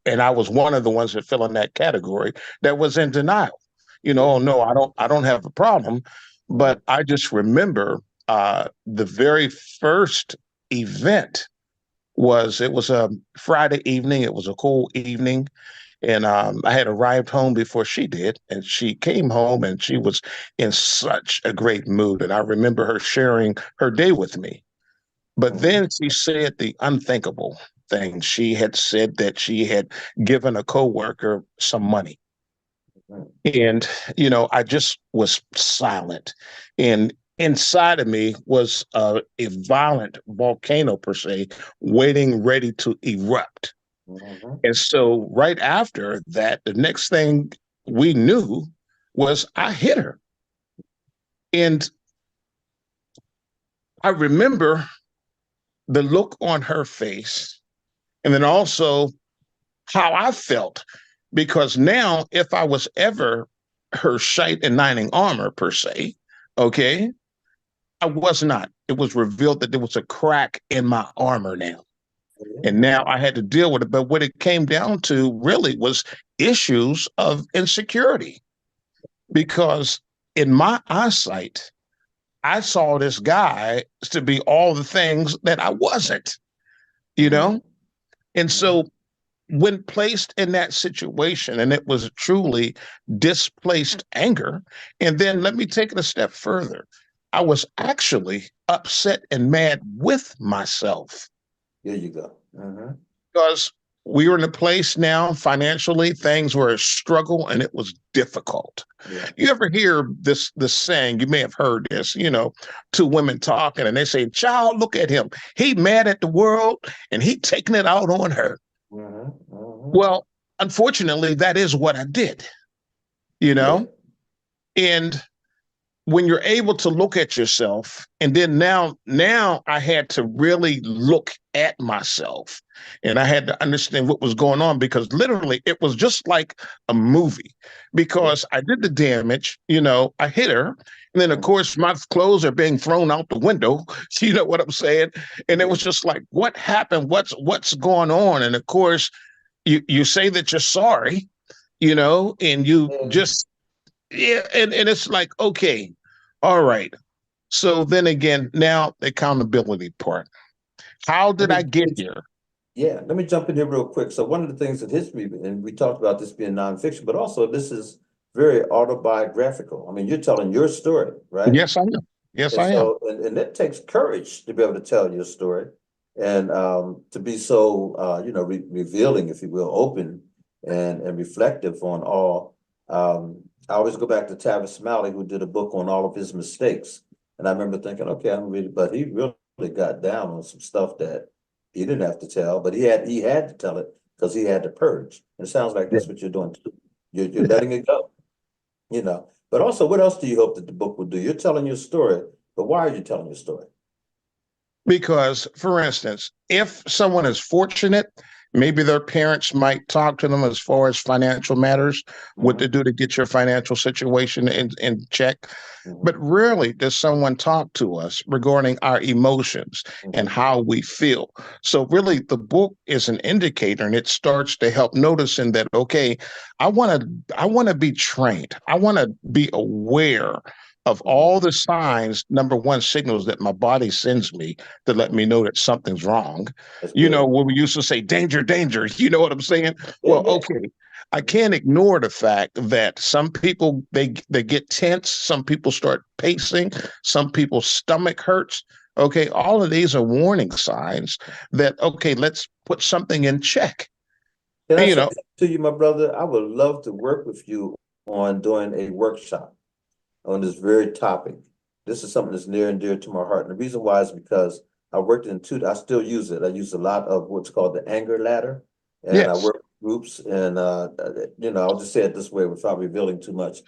and I was one of the ones that fell in that category, that was in denial. Oh no, I don't have a problem. But I just remember the very first event it was a Friday evening. It was a cool evening. And I had arrived home before she did. And she came home and she was in such a great mood. And I remember her sharing her day with me. But then she said the unthinkable thing. She had said that she had given a coworker some money. And, I just was silent. And inside of me was a violent volcano, per se, waiting, ready to erupt. And so right after that, the next thing we knew was I hit her. And I remember the look on her face, and then also how I felt, because now if I was ever her knight in shining armor, per se, okay, I was not. It was revealed that there was a crack in my armor now. And now I had to deal with it. But what it came down to really was issues of insecurity, because in my eyesight, I saw this guy to be all the things that I wasn't, And so when placed in that situation, and it was truly displaced anger, and then let me take it a step further. I was actually upset and mad with myself. There you go. Because we were in a place now financially, things were a struggle and it was difficult. Yeah. You ever hear this saying, you may have heard this, two women talking and they say, child, look at him. He mad at the world and he taking it out on her. Well, unfortunately, that is what I did, and when you're able to look at yourself, and then now I had to really look at myself, and I had to understand what was going on, because literally it was just like a movie, because I did the damage, I hit her. And then of course my clothes are being thrown out the window. You know what I'm saying? And it was just like, what happened? What's going on? And of course you say that you're sorry, and you just, and it's like, okay, all right. So then again, now the accountability part. How did I get here? Yeah, let me jump in here real quick. So one of the things in history, and we talked about this being nonfiction, but also this is very autobiographical. I mean, you're telling your story, right? Yes, I am. Yes, and I so, am. And it takes courage to be able to tell your story, and to be so, revealing, if you will, open and reflective on all. I always go back to Tavis Smalley, who did a book on all of his mistakes. And I remember thinking, okay, I'm reading, but he really got down on some stuff that he didn't have to tell, but he had to tell it because he had to purge. And it sounds like that's what you're doing too. You're letting it go, you know. But also, what else do you hope that the book will do? You're telling your story, but why are you telling your story? Because, for instance, if someone is fortunate, maybe their parents might talk to them as far as financial matters, what to do to get your financial situation in check. But rarely does someone talk to us regarding our emotions and how we feel. So really, the book is an indicator, and it starts to help noticing that, okay, I want to be trained. I want to be aware of all the signs, number one, signals that my body sends me to let me know that something's wrong. You know, when we used to say danger, danger, you know what I'm saying? Well, okay. I can't ignore the fact that some people they get tense, some people start pacing, some people's stomach hurts. Okay, all of these are warning signs that, okay, let's put something in check. Can I You say know, to you, my brother, I would love to work with you on doing a workshop on this very topic. This is something that's near and dear to my heart. And the reason why is because I worked in I still use it. I use a lot of what's called the anger ladder. And I yes. work with groups and, you know, I'll just say it this way without revealing too much.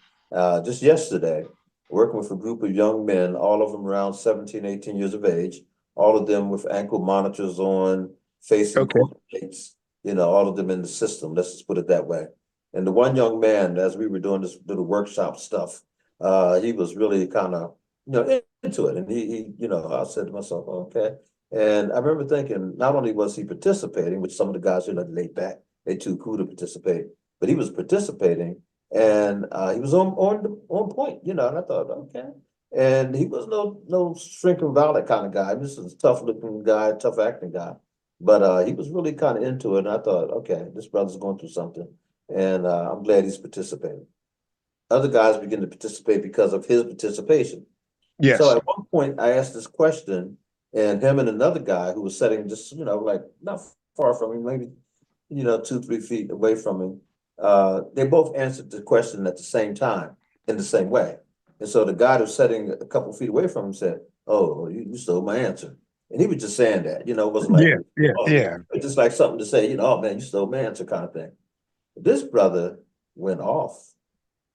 Just yesterday, working with a group of young men, all of them around 17, 18 years of age, all of them with ankle monitors on, facing Okay. gates, you know, all of them in the system. Let's just put it that way. And the one young man, as we were doing this little workshop stuff, he was really kind of, you know, into it. And he, you know, I said to myself, okay. And I remember thinking, not only was he participating, which some of the guys are like laid back, they too cool to participate, but he was participating and he was on point, you know, and I thought, okay. And he was no shrinking violet kind of guy. This is a tough looking guy, tough acting guy. But he was really kind of into it. And I thought, okay, this brother's going through something. And I'm glad he's participating. Other guys begin to participate because of his participation. Yes. So at one point I asked this question, and him and another guy who was sitting just, you know, like not far from him, maybe, you know, 2-3 feet away from him, they both answered the question at the same time in the same way. And so the guy who was sitting a couple feet away from him said, "Oh, you stole my answer." And he was just saying that, you know, it wasn't like, it was just like something to say, you know, "Oh man, you stole my answer," kind of thing. This brother went off.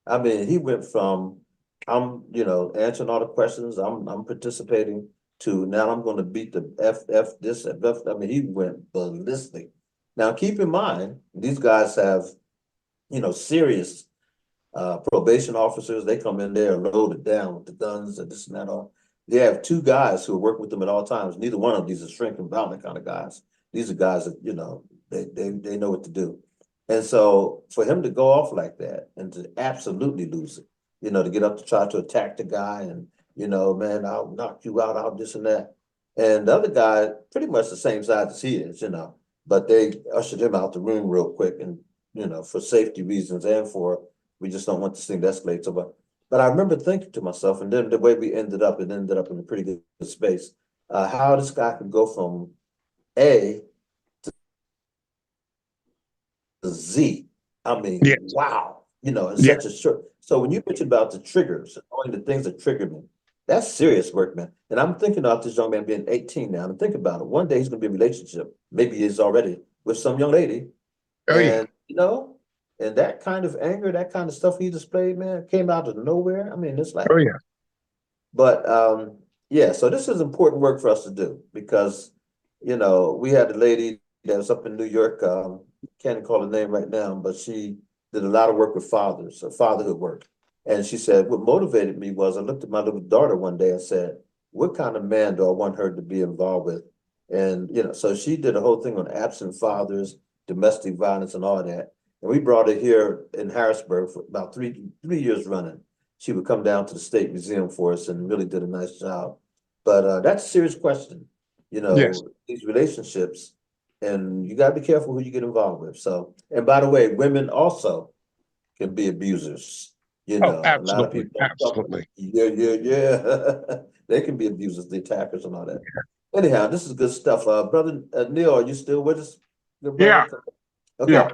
I mean, he went from I'm, you know, answering all the questions, I'm participating, to now I'm going to beat the F this F. I mean, he went ballistic. Now, keep in mind, these guys have, you know, serious probation officers. They come in there loaded down with the guns and this and that. All they have 2 guys who work with them at all times. Neither one of these are shrinking violent kind of guys. These are guys that, you know, they know what to do. And so for him to go off like that and to absolutely lose it, you know, to get up to try to attack the guy and, you know, man, I'll knock you out, I'll this and that. And the other guy, pretty much the same size as he is, you know, but they ushered him out the room real quick and, you know, for safety reasons and for, we just don't want this thing to escalate. So, but I remember thinking to myself, and then the way we ended up, it ended up in a pretty good space, how this guy could go from A to Z. I mean, Yes. wow, you know, in Yeah. such a short. So when you mentioned about the triggers, knowing the things that trigger me, that's serious work, man. And I'm thinking about this young man being 18 now. I'm thinking about it. One day he's going to be in a relationship. Maybe he is already with some young lady. Oh, yeah. And, you know, and that kind of anger, that kind of stuff he displayed, man, came out of nowhere. I mean, it's like, Oh, yeah. but yeah, so this is important work for us to do because, you know, we had a lady that was up in New York, can't call her name right now, but she did a lot of work with fathers, fatherhood work. And she said, what motivated me was I looked at my little daughter one day and said, what kind of man do I want her to be involved with? And, you know, so she did a whole thing on absent fathers, domestic violence and all that. And we brought her here in Harrisburg for about three years running. She would come down to the State Museum for us and really did a nice job. But that's a serious question, you know, Yes. these relationships, and you got to be careful who you get involved with. So, and by the way, women also can be abusers. You know, a lot of Absolutely. people, Absolutely. yeah. They can be abusers, the attackers and all that. Anyhow, this is good stuff. Brother Neil, are you still with us? Good brother? Okay. Yeah.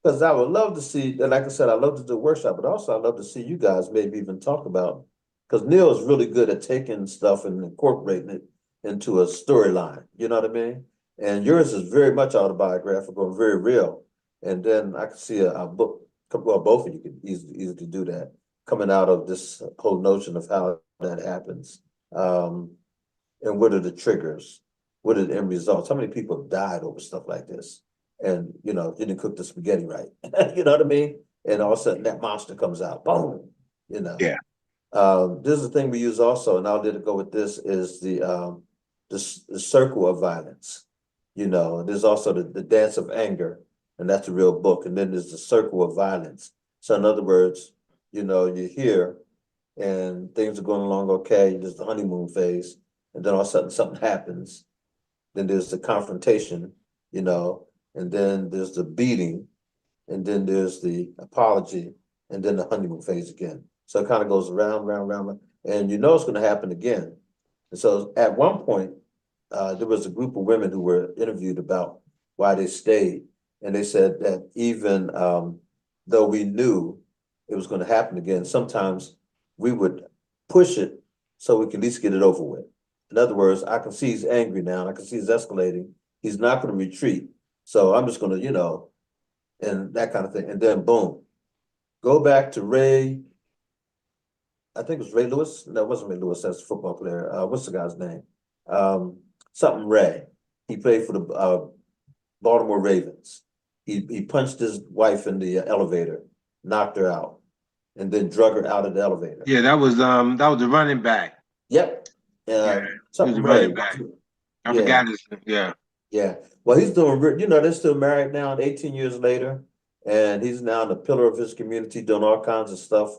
Because I would love to see, like I said, I love to do a workshop, but also I'd love to see you guys maybe even talk about, because Neil is really good at taking stuff and incorporating it into a storyline. You know what I mean? And yours is very much autobiographical and very real. And then I could see a book, well, both of you could easily do that, coming out of this whole notion of how that happens. And what are the triggers? What are the end results? How many people have died over stuff like this? And, you know, didn't cook the spaghetti right. You know what I mean? And all of a sudden that monster comes out, boom, you know. Yeah. This is the thing we use also, and I'll go with this, is the circle of violence. You know, there's also the dance of anger, and that's a real book. And then there's the circle of violence. So in other words, you know, you're here and things are going along okay, there's the honeymoon phase, and then all of a sudden something happens. Then there's the confrontation, you know, and then there's the beating, and then there's the apology, and then the honeymoon phase again. So it kind of goes round, and you know it's going to happen again. And so at one point, there was a group of women who were interviewed about why they stayed, and they said that even though we knew it was going to happen again, sometimes we would push it so we can at least get it over with. In other words, I can see he's angry now, and I can see he's escalating. He's not going to retreat. So I'm just going to, you know, and that kind of thing. And then boom, go back to Ray. I think it was Ray Lewis. No, it wasn't Ray Lewis. That's a football player. What's the guy's name? Something Ray. He played for the Baltimore Ravens. He punched his wife in the elevator, knocked her out, and then drug her out of the elevator. Yeah, that was the running back. Yep. Yeah, Something running Ray. back. I Yeah. forgot his name. Yeah. Yeah. Well, he's doing, you know, they're still married now, 18 years later, and he's now the pillar of his community, doing all kinds of stuff.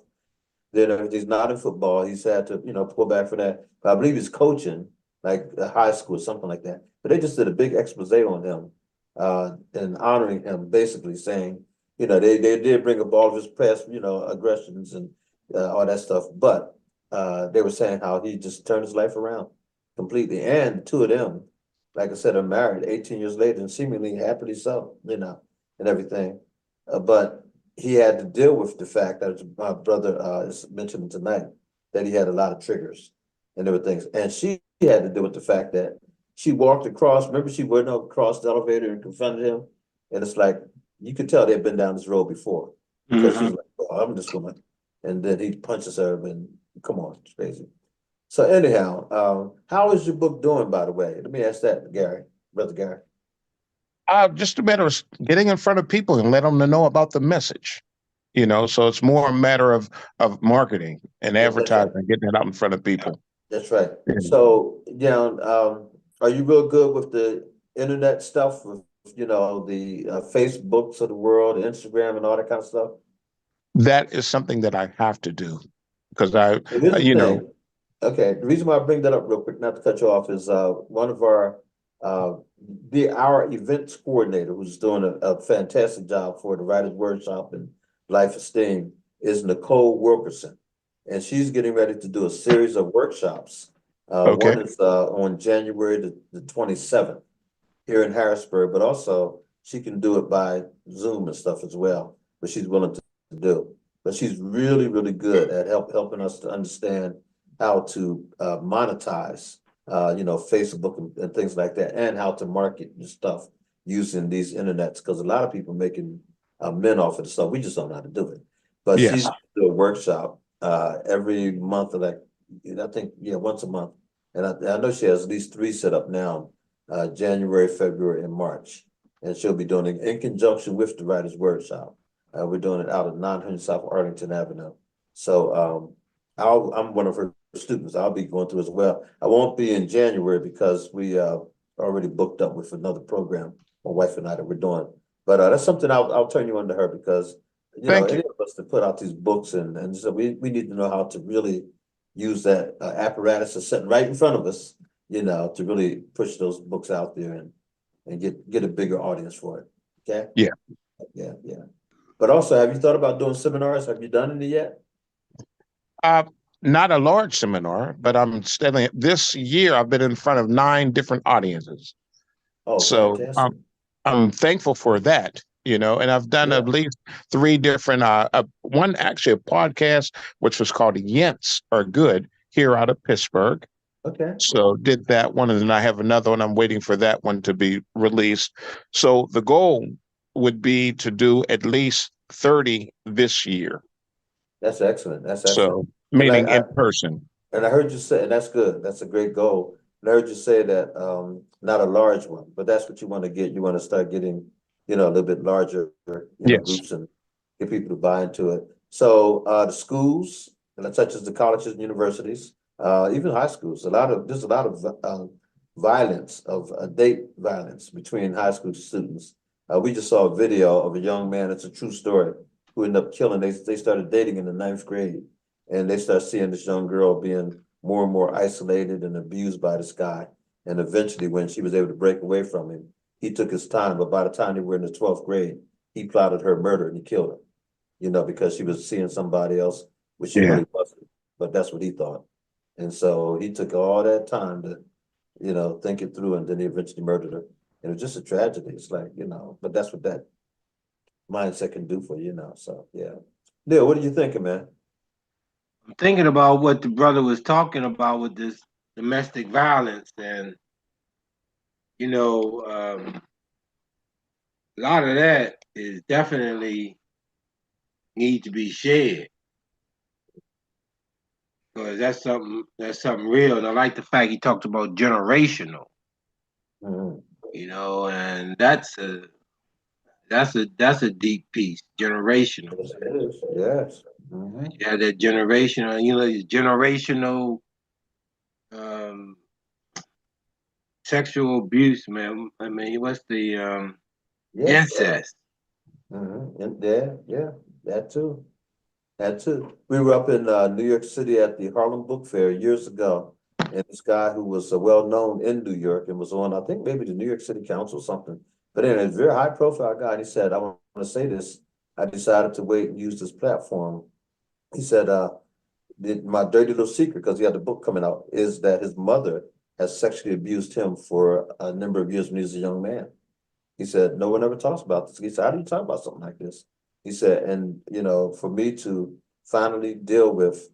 Then he's not in football. He's had to, you know, pull back for that. But I believe he's coaching, like high school, something like that. But they just did a big expose on him, and honoring him, basically saying, you know, they did bring up all of his past, you know, aggressions and all that stuff. But they were saying how he just turned his life around completely. And the two of them, like I said, are married 18 years later and seemingly happily so, you know, and everything. But he had to deal with the fact that my brother is mentioning tonight, that he had a lot of triggers and everything. And she had to deal with the fact that she walked across, remember she went across the elevator and confronted him? And it's like, you could tell they'd been down this road before, because she's like, oh, I'm just gonna, and then he punches her and come on, it's crazy. So anyhow, how is your book doing, by the way? Let me ask that, Gary, Brother Gary. Just a matter of getting in front of people and let them know about the message, you know. So it's more a matter of marketing and Yeah, that's right. advertising, getting it out in front of people. That's right. Yeah. So, yeah, are you real good with the internet stuff, with, you know, the Facebooks of the world, Instagram, and all that kind of stuff? That is something that I have to do because So here's the you know, thing. Okay, the reason why I bring that up real quick, not to cut you off, is one of our events coordinator, who's doing a fantastic job for the Writers Workshop and Life Esteem, is Nicole Wilkerson, and she's getting ready to do a series of workshops. Okay. One is on January the 27th here in Harrisburg, but also she can do it by Zoom and stuff as well, but she's willing to do. But she's really, really good at helping us to understand how to monetize, you know, Facebook and things like that, and how to market your stuff using these internets, because a lot of people making men off of the stuff. We just don't know how to do it. But Yes. she's doing a workshop every month, like I think, yeah, once a month. And I know she has at least 3 set up now, January, February, and March. And she'll be doing it in conjunction with the Writers Workshop. We're doing it out at 900 South Arlington Avenue. So I'm one of her students. I'll be going through as well. I won't be in January because we already booked up with another program, my wife and I, that we're doing. But that's something I'll turn you on to her, because you know, any of us to put out these books, and so we need to know how to really use that apparatus that's sitting right in front of us, you know, to really push those books out there and get a bigger audience for it. Okay. Yeah. But also, have you thought about doing seminars? Have you done any yet? Not a large seminar, but I'm studying. This year, I've been in front of 9 different audiences. Oh, So fantastic. I'm thankful for that, you know, and I've done at least 3 different, one actually a podcast, which was called Yents Are Good, here out of Pittsburgh. Okay. So did that one, and then I have another one. I'm waiting for that one to be released. So the goal would be to do at least 30 this year. That's excellent. That's excellent. So, meaning I in person. And I heard you say, and that's good. That's a great goal. And I heard you say that not a large one, but that's what you want to get. You want to start getting, a little bit larger, Yes. groups and get people to buy into it. So the schools, and such as the colleges and universities, even high schools, there's a lot of violence, of date violence between high school students. We just saw a video of a young man. It's a true story, who ended up killing. They started dating in the 9th grade. And they start seeing this young girl being more and more isolated and abused by this guy. And eventually, when she was able to break away from him, he took his time. But by the time they were in the 12th grade, he plotted her murder and he killed her, because she was seeing somebody else, which she really wasn't. But that's what he thought. And so he took all that time to, think it through, and then he eventually murdered her. And it was just a tragedy. It's like, but that's what that mindset can do for you, So, yeah. Neil, what are you thinking, man? I'm thinking about what the brother was talking about with this domestic violence, and a lot of that is definitely need to be shared, because that's something real. And I like the fact he talked about generational, and that's a deep piece, generational. Yes, it is. Yes. Yeah, that generational, generational sexual abuse, man. I mean, what's the incest? And yeah, that too. That too. We were up in New York City at the Harlem Book Fair years ago, and this guy who was well known in New York and was on, I think maybe the New York City Council or something, but anyway, a very high profile guy. And he said, "I want to say this. I decided to wait and use this platform." He said, "My dirty little secret," because he had the book coming out, is that his mother has sexually abused him for a number of years when he was a young man. He said, "No one ever talks about this." He said, "How do you talk about something like this?" He said, "And for me to finally deal with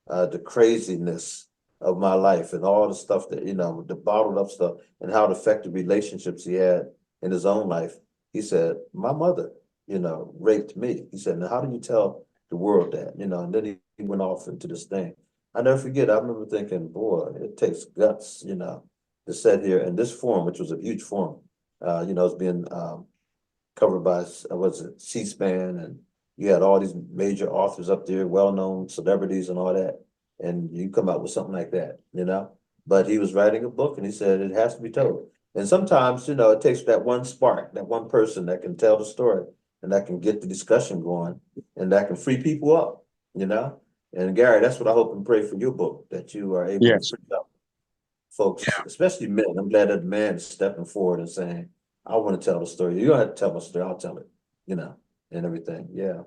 the craziness of my life and all the stuff that, the bottled up stuff and how it affected relationships he had in his own life." He said, "My mother, raped me." He said, "Now how do you tell the world that?" And then he went off into this thing. I never forget, I remember thinking, boy, it takes guts, to sit here in this forum, which was a huge forum. It's being covered by, was it C-SPAN, and you had all these major authors up there, well-known celebrities and all that, and you come out with something like that, But he was writing a book, and he said it has to be told. And sometimes, it takes that one spark, that one person that can tell the story, and that can get the discussion going, and that can free people up, And Gary, that's what I hope and pray for your book, that you are able to free up folks, especially men. I'm glad that the man is stepping forward and saying, "I want to tell the story. You don't have to tell my story. I'll tell it," and everything. Yeah.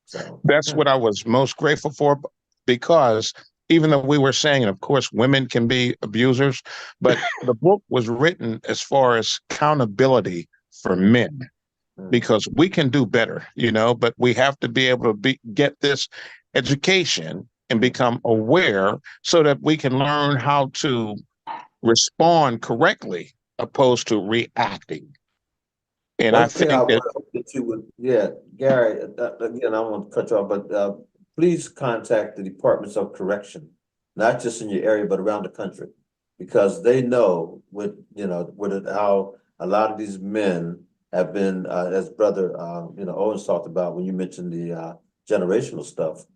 So That's what I was most grateful for, because even though we were saying, and of course, women can be abusers, but the book was written as far as accountability for men, because we can do better, but we have to be able to get this education and become aware so that we can learn how to respond correctly opposed to reacting. And one I thing think I would that, hope that you would, Gary, again, I don't want to cut you off, but please contact the Departments of Correction, not just in your area, but around the country, because they know how a lot of these men have been, as brother, Owens talked about when you mentioned the generational stuff.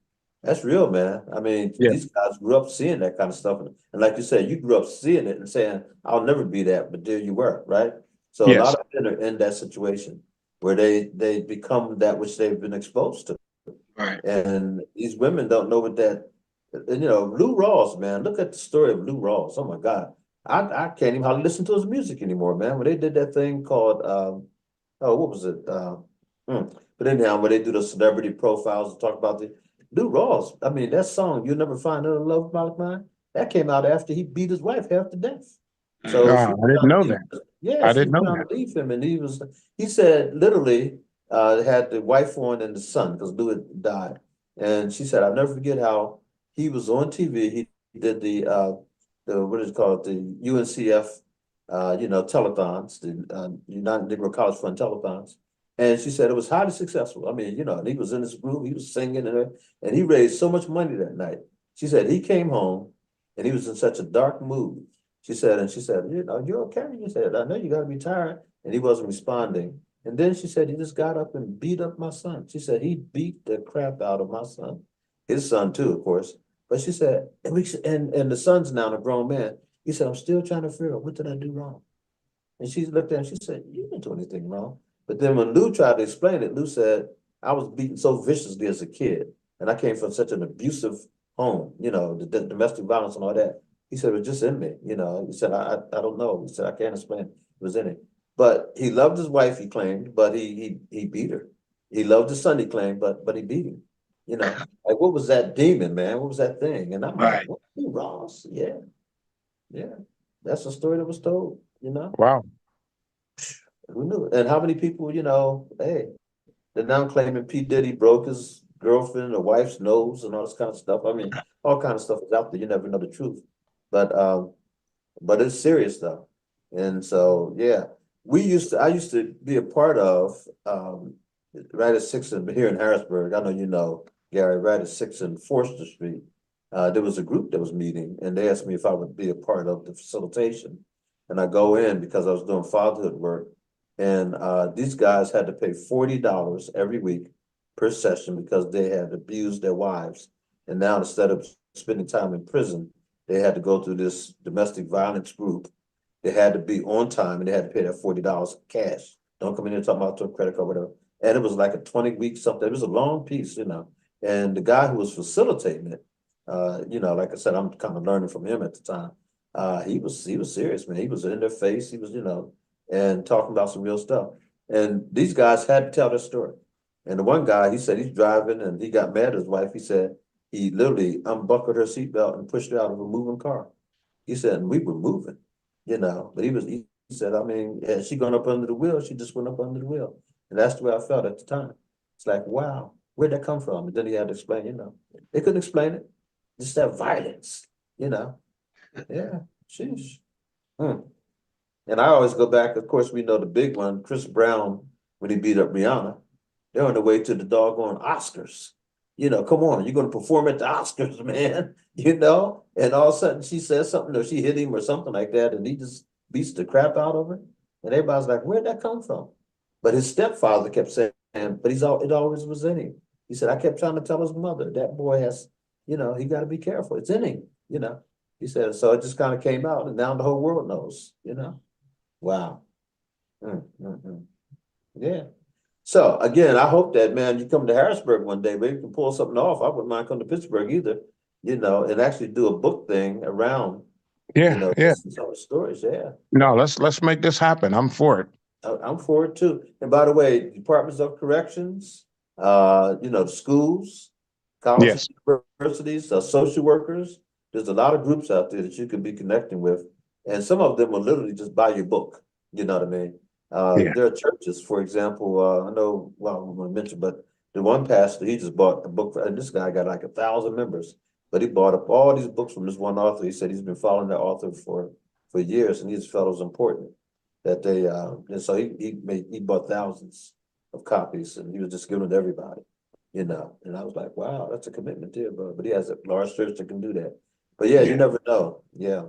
That's real, man. I mean, these guys grew up seeing that kind of stuff, and like you said, you grew up seeing it and saying, "I'll never be that," but there you were, right? So a lot of men are in that situation where they become that which they've been exposed to. Right. And these women don't know what that, and Lou Rawls, man, look at the story of Lou Rawls. Oh my God. I can't even hardly listen to his music anymore, man. When they did that thing called what was it? But anyhow, when they do the celebrity profiles and talk about the Lou Rawls, I mean, that song, "You'll Never Find Another Love Like Mine," that came out after he beat his wife half to death. So I didn't know that. Yeah, I she didn't was know trying that. to leave him, and he said literally had the wife on and the son, because Lou had died. And she said, "I'll never forget how he was on TV. He did the what is it called, the UNCF telethons, the United Negro College Fund telethons. And she said it was highly successful. I mean, you know, and he was in this group, he was singing, and he raised so much money that night. She said he came home and he was in such a dark mood. She said, you know, you're okay. He said, I know you got to be tired. And he wasn't responding. And then she said, he just got up and beat up my son. She said, he beat the crap out of my son, his son too, of course. But she said, and the son's now a grown man. He said, I'm still trying to figure out what did I do wrong? And she looked at him, she said, you didn't do anything wrong. But then when Lou tried to explain it, Lou said, I was beaten so viciously as a kid. And I came from such an abusive home, you know, the domestic violence and all that. He said, it was just in me, you know. He said, I don't know. He said, I can't explain. It was in him. But he loved his wife, he claimed, but he beat her. He loved his son, he claimed, but he beat him. You know, like what was that demon, man? What was that thing? And I'm like, what, Ross? Yeah. Yeah. That's a story that was told, you know. Wow. Who knew? And how many people, you know, hey, they're now claiming P. Diddy broke his girlfriend or wife's nose and all this kind of stuff. I mean, all kind of stuff is out there. You never know the truth. But it's serious though. And so yeah, I used to be a part of right at 6th and here in Harrisburg. I know you know, Gary, right at 6th and Forster Street. There was a group that was meeting and they asked me if I would be a part of the facilitation. And I go in because I was doing fatherhood work. And these guys had to pay $40 every week per session because they had abused their wives. And now instead of spending time in prison, they had to go through this domestic violence group. They had to be on time and they had to pay that $40 cash. Don't come in here talking about your credit card, whatever. And it was like a 20-week something. It was a long piece, you know. And the guy who was facilitating it, you know, like I said, I'm kind of learning from him at the time. He was serious, man. He was in their face. He was, you know, and talking about some real stuff. And these guys had to tell their story. And the one guy, he said he's driving and he got mad at his wife. He said he literally unbuckled her seatbelt and pushed her out of a moving car. He said, and we were moving, you know, but he said, I mean, had she gone up under the wheel, she just went up under the wheel. And that's the way I felt at the time. It's like, wow, where'd that come from? And then he had to explain, you know, they couldn't explain it. Just that violence, you know. Yeah, sheesh. And I always go back, of course, we know the big one, Chris Brown, when he beat up Rihanna, they're on the way to the doggone Oscars. You know, come on, you're going to perform at the Oscars, man, you know? And all of a sudden she says something or she hit him or something like that and he just beats the crap out of her. And everybody's like, where'd that come from? But his stepfather kept saying, but it always was in him. He said, I kept trying to tell his mother, that boy has, you know, he got to be careful. It's in him, you know? He said, so it just kind of came out and now the whole world knows, you know? Wow. Yeah. So again, I hope that, man, you come to Harrisburg one day, maybe you can pull something off. I wouldn't mind coming to Pittsburgh either, you know, and actually do a book thing around, you know, some stories. Yeah. No, let's make this happen. I'm for it. I'm for it too. And by the way, departments of corrections, you know, schools, colleges, universities, social workers. There's a lot of groups out there that you could be connecting with. And some of them will literally just buy your book. You know what I mean? There are churches, for example, I know, well, I'm going to mention, but the one pastor, he just bought a book, and this guy got like 1,000 members, but he bought up all these books from this one author. He said he's been following that author for years, and he just felt it was important that they, and so he bought thousands of copies, and he was just giving it to everybody, you know. And I was like, wow, that's a commitment there, bro. But he has a large church that can do that. But yeah, you never know. Yeah.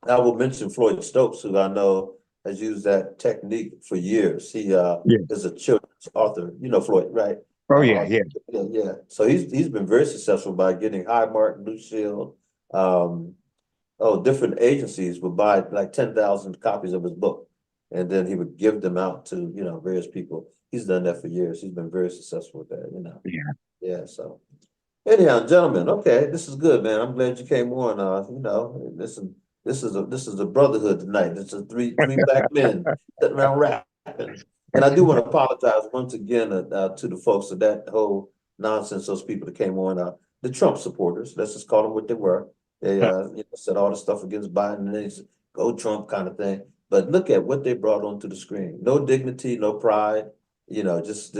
I will mention Floyd Stokes, who I know has used that technique for years. He is a children's author. You know Floyd, right? Oh, yeah. So he's been very successful by getting Highmark, Blue Shield, different agencies would buy like 10,000 copies of his book, and then he would give them out to, you know, various people. He's done that for years. He's been very successful with that, you know. Yeah. So anyhow, gentlemen, okay, this is good, man. I'm glad you came on. You know, listen. This is a brotherhood tonight. This is three black men sitting around rapping. And I do want to apologize once again to the folks of that whole nonsense, those people that came on, the Trump supporters. Let's just call them what they were. They you know, said all the stuff against Biden and they said, go Trump kind of thing. But look at what they brought onto the screen. No dignity, no pride, you know, just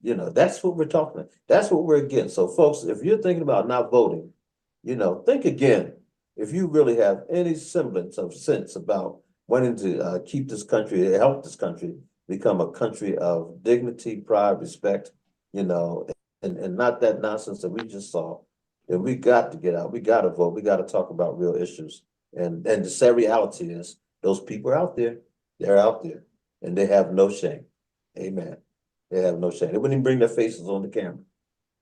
you know, that's what we're talking about. That's what we're against. So folks, if you're thinking about not voting, you know, think again. If you really have any semblance of sense about wanting to keep this country, help this country, become a country of dignity, pride, respect, you know, and not that nonsense that we just saw. And we got to get out. We got to vote. We got to talk about real issues. And the sad reality is those people are out there. They're out there and they have no shame. Amen. They have no shame. They wouldn't even bring their faces on the camera.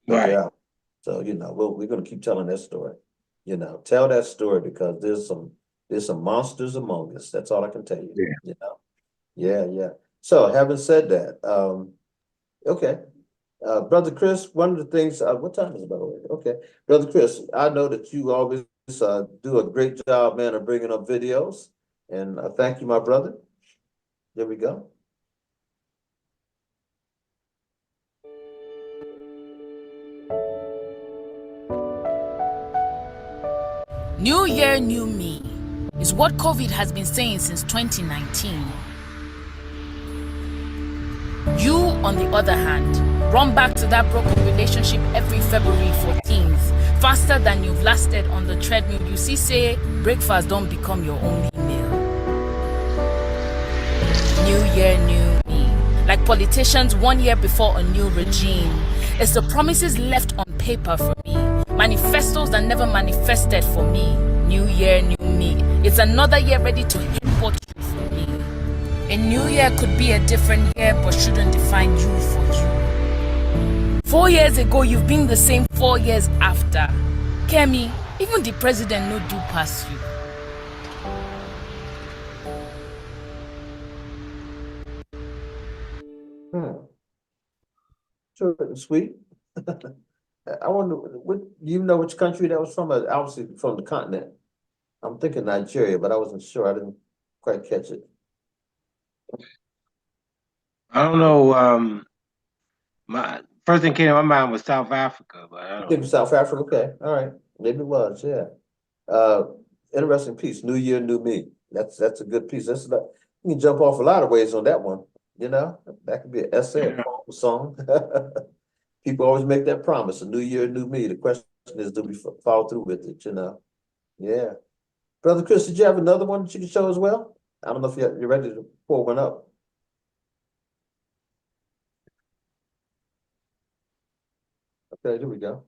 But Right. they're out. So, you know, we're going to keep telling that story. You know, tell that story because there's some monsters among us. That's all I can tell you. Yeah. You know. Yeah. So having said that, okay. Brother Chris, one of the things, what time is it by the way? Okay. Brother Chris, I know that you always do a great job, man, of bringing up videos. And thank you, my brother. There we go. New year, new me is what COVID has been saying since 2019. You, on the other hand, run back to that broken relationship every February 14th, faster than you've lasted on the treadmill. You see, say, breakfast don't become your only meal. New year, new me. Like politicians 1 year before a new regime. It's the promises left on paper for me. Manifestos that never manifested for me. New year, new me. It's another year ready to hit what you for me. A new year could be a different year, but shouldn't define you for you. 4 years ago, you've been the same 4 years after. Kemi, even the president no do pass you. Short and sweet. I wonder, what you know which country that was from? Obviously from the continent. I'm thinking Nigeria, but I wasn't sure. I didn't quite catch it. I don't know. My first thing came to my mind was South Africa, but I don't Think of South Africa. Okay, all right, maybe it was. Yeah. Interesting piece. New year, new me. That's a good piece. That's you can jump off a lot of ways on that one. You know, that could be an essay, a poem, a song. People always make that promise. A new year, new me. The question is, do we follow through with it? You know. Yeah. Brother Chris, did you have another one that you can show as well? I don't know if you're ready to pull one up. Okay, here we go.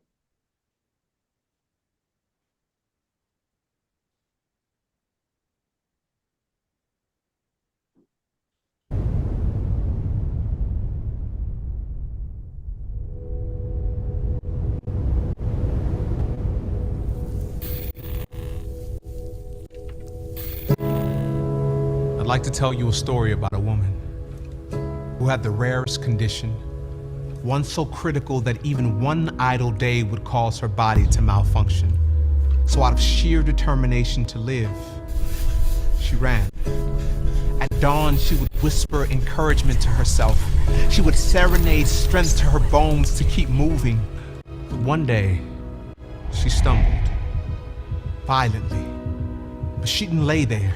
I'd like to tell you a story about a woman who had the rarest condition, one so critical that even one idle day would cause her body to malfunction. So out of sheer determination to live, she ran. At dawn, she would whisper encouragement to herself. She would serenade strength to her bones to keep moving. But one day, she stumbled violently, but she didn't lay there.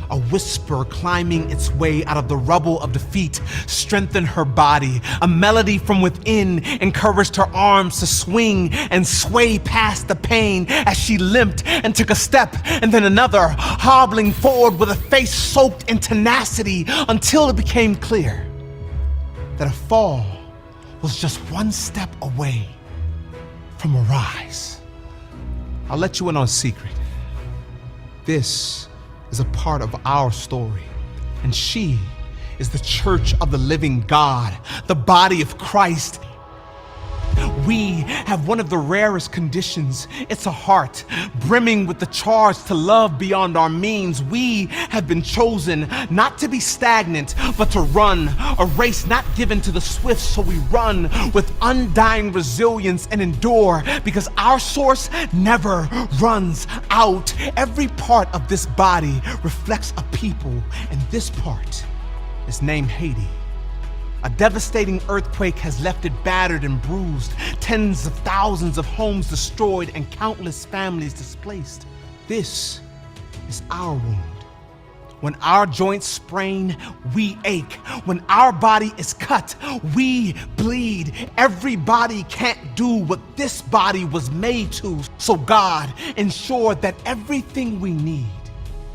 A whisper climbing its way out of the rubble of defeat strengthened her body. A melody from within encouraged her arms to swing and sway past the pain as she limped and took a step and then another, hobbling forward with a face soaked in tenacity until it became clear that a fall was just one step away from a rise. I'll let you in on a secret. This is a part of our story, and she is the church of the living God, the body of Christ. We have one of the rarest conditions. It's a heart brimming with the charge to love beyond our means. We have been chosen not to be stagnant, but to run a race not given to the swift. So we run with undying resilience and endure because our source never runs out. Every part of this body reflects a people, and this part is named Haiti. A devastating earthquake has left it battered and bruised, tens of thousands of homes destroyed and countless families displaced. This is our wound. When our joints sprain, we ache. When our body is cut, we bleed. Every body can't do what this body was made to. So God ensured that everything we need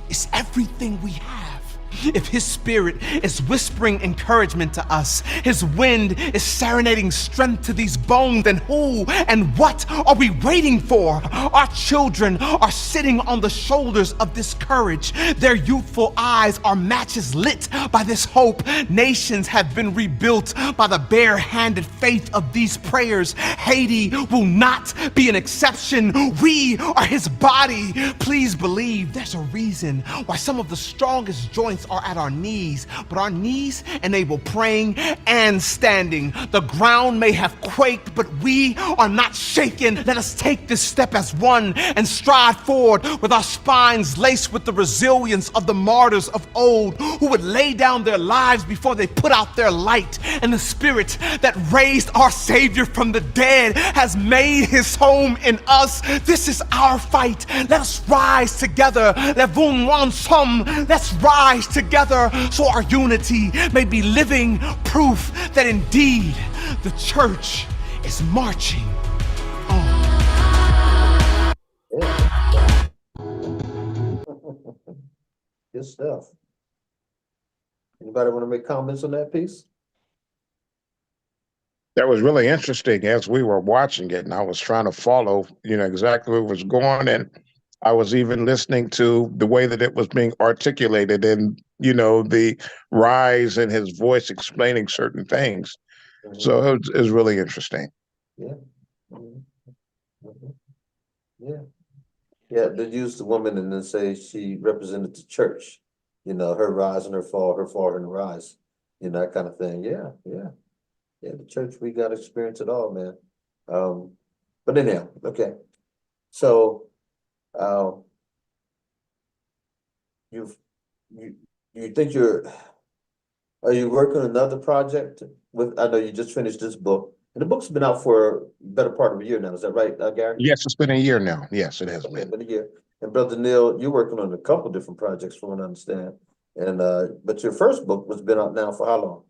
is everything we have. If his spirit is whispering encouragement to us, his wind is serenading strength to these bones, then who and what are we waiting for? Our children are sitting on the shoulders of this courage. Their youthful eyes are matches lit by this hope. Nations have been rebuilt by the bare-handed faith of these prayers. Haiti will not be an exception. We are his body. Please believe there's a reason why some of the strongest joints are at our knees, but our knees enable praying and standing. The ground may have quaked, but we are not shaken. Let us take this step as one and stride forward with our spines laced with the resilience of the martyrs of old, who would lay down their lives before they put out their light. And the spirit that raised our Savior from the dead has made his home in us. This is our fight. Let us rise together. Levons ensemble. Let's rise together so our unity may be living proof that indeed the church is marching on. Yeah. Good stuff. Anybody want to make comments on that piece? That was really interesting as we were watching it, and I was trying to follow, exactly where it was going, and I was even listening to the way that it was being articulated, and the rise in his voice explaining certain things. So it was really interesting. Yeah. Yeah. Yeah, they used the woman and then say she represented the church, her rise and her fall and rise, that kind of thing. Yeah. The church, we got to experience it all, man. But anyhow, okay. So you think are you working on another project I know you just finished this book, and the book's been out for a better part of a year now. Is that right, Gary? Yes, it's been a year now. Yes, it has been a year. And Brother Neil, you're working on a couple different projects from what I understand. And but your first book was been out now for how long?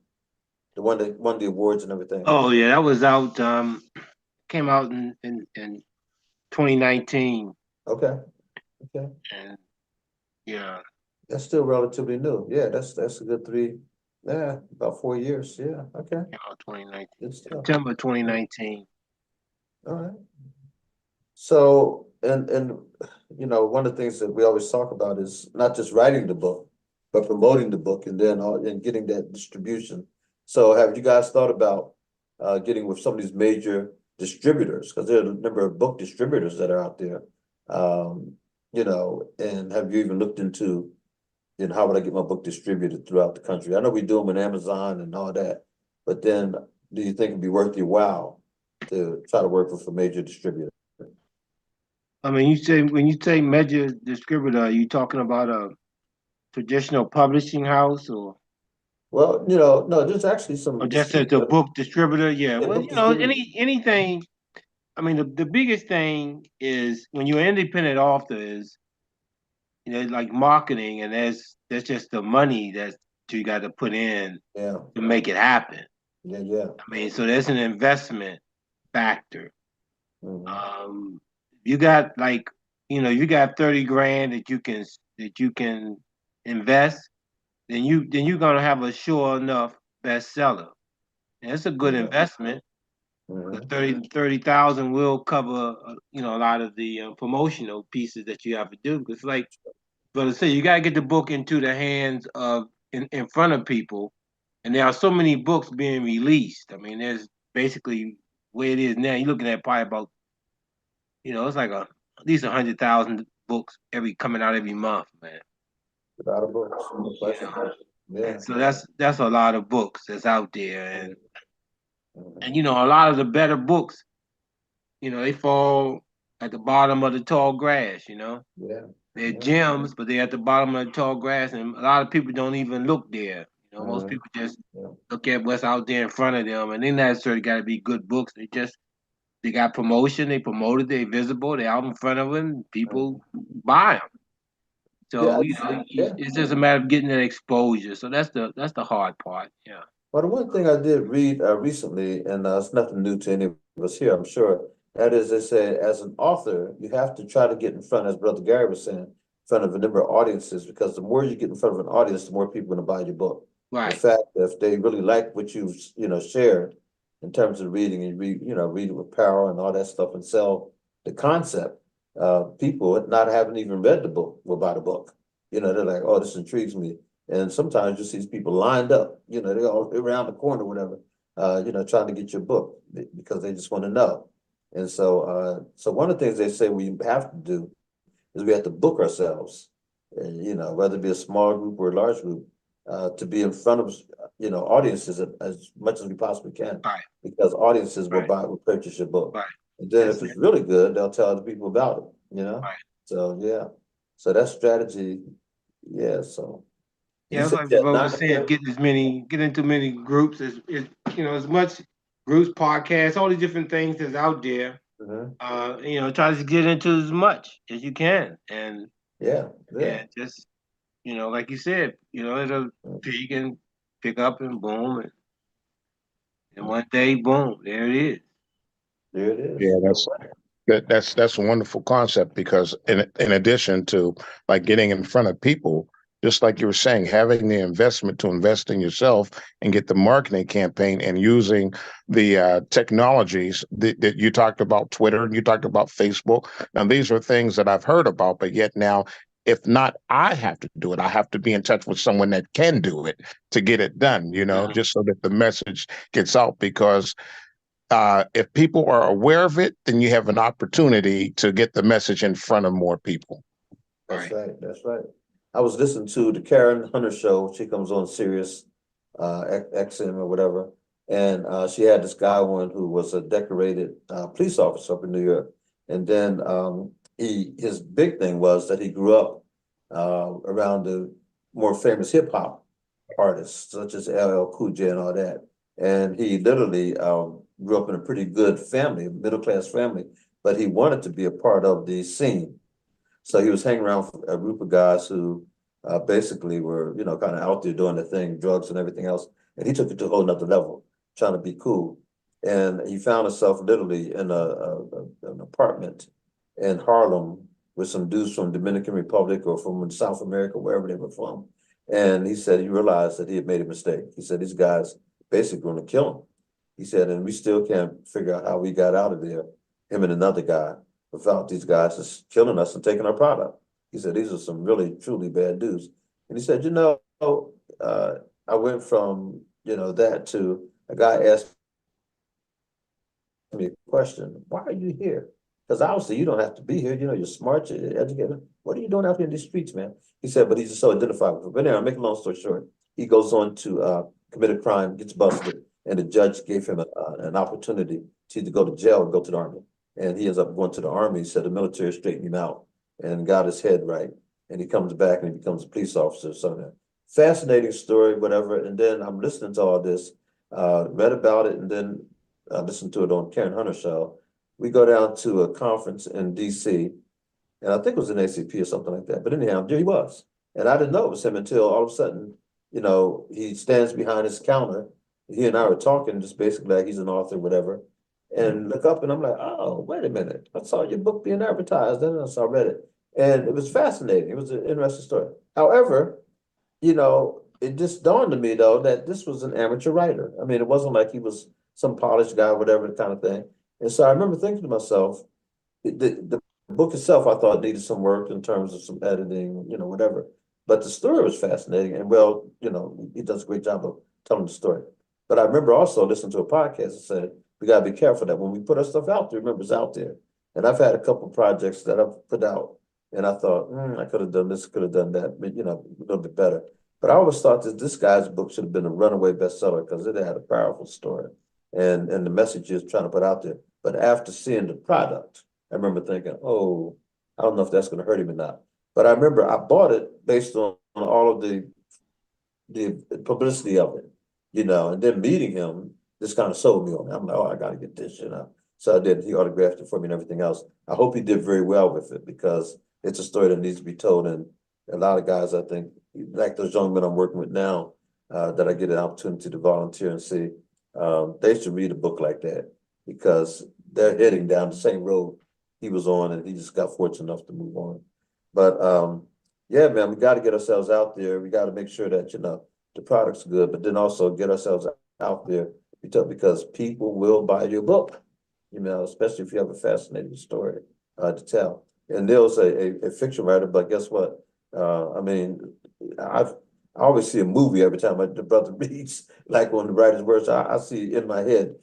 The one that won the awards and everything. Oh yeah, that was out. Came out in 2019. Okay. And yeah, that's still relatively new. Yeah, that's a good about 4 years. Yeah. Okay. came out 2019. September 2019. All right. So and one of the things that we always talk about is not just writing the book, but promoting the book and then and getting that distribution. So have you guys thought about getting with some of these major distributors? Because there are a number of book distributors that are out there. And have you even looked into how would I get my book distributed throughout the country? I know we do them on Amazon and all that, but then do you think it'd be worth your while to try to work with a major distributor? I mean, when you say major distributor, are you talking about a traditional publishing house or? Well, no, there's actually some. Or just as a book distributor, yeah. Well, anything. I mean, the biggest thing is when you're an independent author is, like marketing, and that's just the money that you got to put in to make it happen. Yeah. I mean, so there's an investment factor. You got you got 30 grand that you can invest, then you're gonna have a sure enough bestseller. And it's a good investment. 30,000 will cover a lot of the promotional pieces that you have to do. Because but say you gotta get the book into the hands of in front of people, and there are so many books being released. I mean, there's basically where it is now. You're looking at probably about it's like at least 100,000 books coming out every month, man. A lot of books. Yeah. So that's a lot of books that's out there, and a lot of the better books, they fall at the bottom of the tall grass. Yeah. They're gems, but they're at the bottom of the tall grass, and a lot of people don't even look there. Most people just look at what's out there in front of them, and they not necessarily got to be good books. They got promotion, they promoted, they visible, they're out in front of them, people buy them. So it's just a matter of getting that exposure. So that's the hard part. Yeah. Well, the one thing I did read recently, and it's nothing new to any of us here, I'm sure, that is, they say, as an author, you have to try to get in front, as Brother Gary was saying, front of a number of audiences, because the more you get in front of an audience, the more people are going to buy your book. Right. In fact, if they really like what you've shared in terms of reading, and read it with power and all that stuff, and sell the concept, people not having even read the book will buy the book. They're like, oh, this intrigues me. And sometimes you see these people lined up, they're all around the corner, whatever, trying to get your book because they just want to know. And so, one of the things they say we have to do is we have to book ourselves, whether it be a small group or a large group, to be in front of, audiences as much as we possibly can. Right. Because audiences will Right. purchase your book. Right. And then That's if it's really good, they'll tell other people about it, Right. So, yeah. So that strategy, yeah, so. Yeah, that's said like that Devo was saying, get into many groups as much groups, podcasts, all the different things that's out there. Try to get into as much as you can, and just like you said, it'll peak and pick up and boom, and one day, boom, there it is. There it is. Yeah, that's a wonderful concept, because in addition to like getting in front of people, just like you were saying, having the investment to invest in yourself and get the marketing campaign and using the technologies that you talked about, Twitter, and you talked about Facebook. Now, these are things that I've heard about, but yet now, if not, I have to do it. I have to be in touch with someone that can do it to get it done, just so that the message gets out, because if people are aware of it, then you have an opportunity to get the message in front of more people. That's right. That's right. I was listening to the Karen Hunter show. She comes on Sirius XM or whatever. And she had this guy on who was a decorated police officer up in New York. And then his big thing was that he grew up around the more famous hip hop artists, such as LL Cool J and all that. And he literally grew up in a pretty good family, middle-class family, but he wanted to be a part of the scene. So he was hanging around with a group of guys who basically were, kind of out there doing the thing, drugs and everything else. And he took it to a whole nother level, trying to be cool. And he found himself literally in an apartment in Harlem with some dudes from Dominican Republic or from South America, wherever they were from. And he said he realized that he had made a mistake. He said, these guys basically going to kill him. He said, and we still can't figure out how we got out of there, him and another guy, without these guys just killing us and taking our product. He said, these are some really, truly bad dudes. And he said, I went from, that to a guy asked me a question, why are you here? Because obviously you don't have to be here. You're smart, you're educated. What are you doing out here in these streets, man? He said, but he's just so identifiable. But anyway, make a long story short, he goes on to commit a crime, gets busted, and the judge gave him an opportunity to either go to jail or go to the army. And he ends up going to the army. He said the military straightened him out and got his head right. And he comes back and he becomes a police officer. So fascinating story, whatever. And then I'm listening to all this, read about it, and then I listened to it on Karen Hunter show. We go down to a conference in DC, and I think it was an ACP or something like that. But anyhow, there he was. And I didn't know it was him until all of a sudden, he stands behind his counter. He and I were talking, just basically like he's an author, whatever. And look up and I'm like, oh, wait a minute. I saw your book being advertised. And I read it. And it was fascinating. It was an interesting story. However, it just dawned on me, though, that this was an amateur writer. I mean, it wasn't like he was some polished guy, whatever kind of thing. And so I remember thinking to myself, the book itself, I thought needed some work in terms of some editing, whatever. But the story was fascinating. And well, he does a great job of telling the story. But I remember also listening to a podcast that said, we got to be careful that when we put our stuff out there, remember it's out there. And I've had a couple of projects that I've put out and I thought, I could have done this, could have done that, but, a little bit better. But I always thought that this guy's book should have been a runaway bestseller because it had a powerful story and the message he was trying to put out there. But after seeing the product, I remember thinking, oh, I don't know if that's going to hurt him or not. But I remember I bought it based on all of the publicity of it, and then meeting him, this kind of sold me on it. I'm like, oh, I got to get this, So I did. He autographed it for me and everything else. I hope he did very well with it because it's a story that needs to be told. And a lot of guys, I think, like those young men I'm working with now, that I get an opportunity to volunteer and see, they should read a book like that because they're heading down the same road he was on and he just got fortunate enough to move on. But yeah, man, we got to get ourselves out there. We got to make sure that, the product's good, but then also get ourselves out there because people will buy your book, especially if you have a fascinating story to tell. And Neil's a fiction writer, but guess what? I mean, I always see a movie every time the brother reads, like on the writer's words. I see in my head,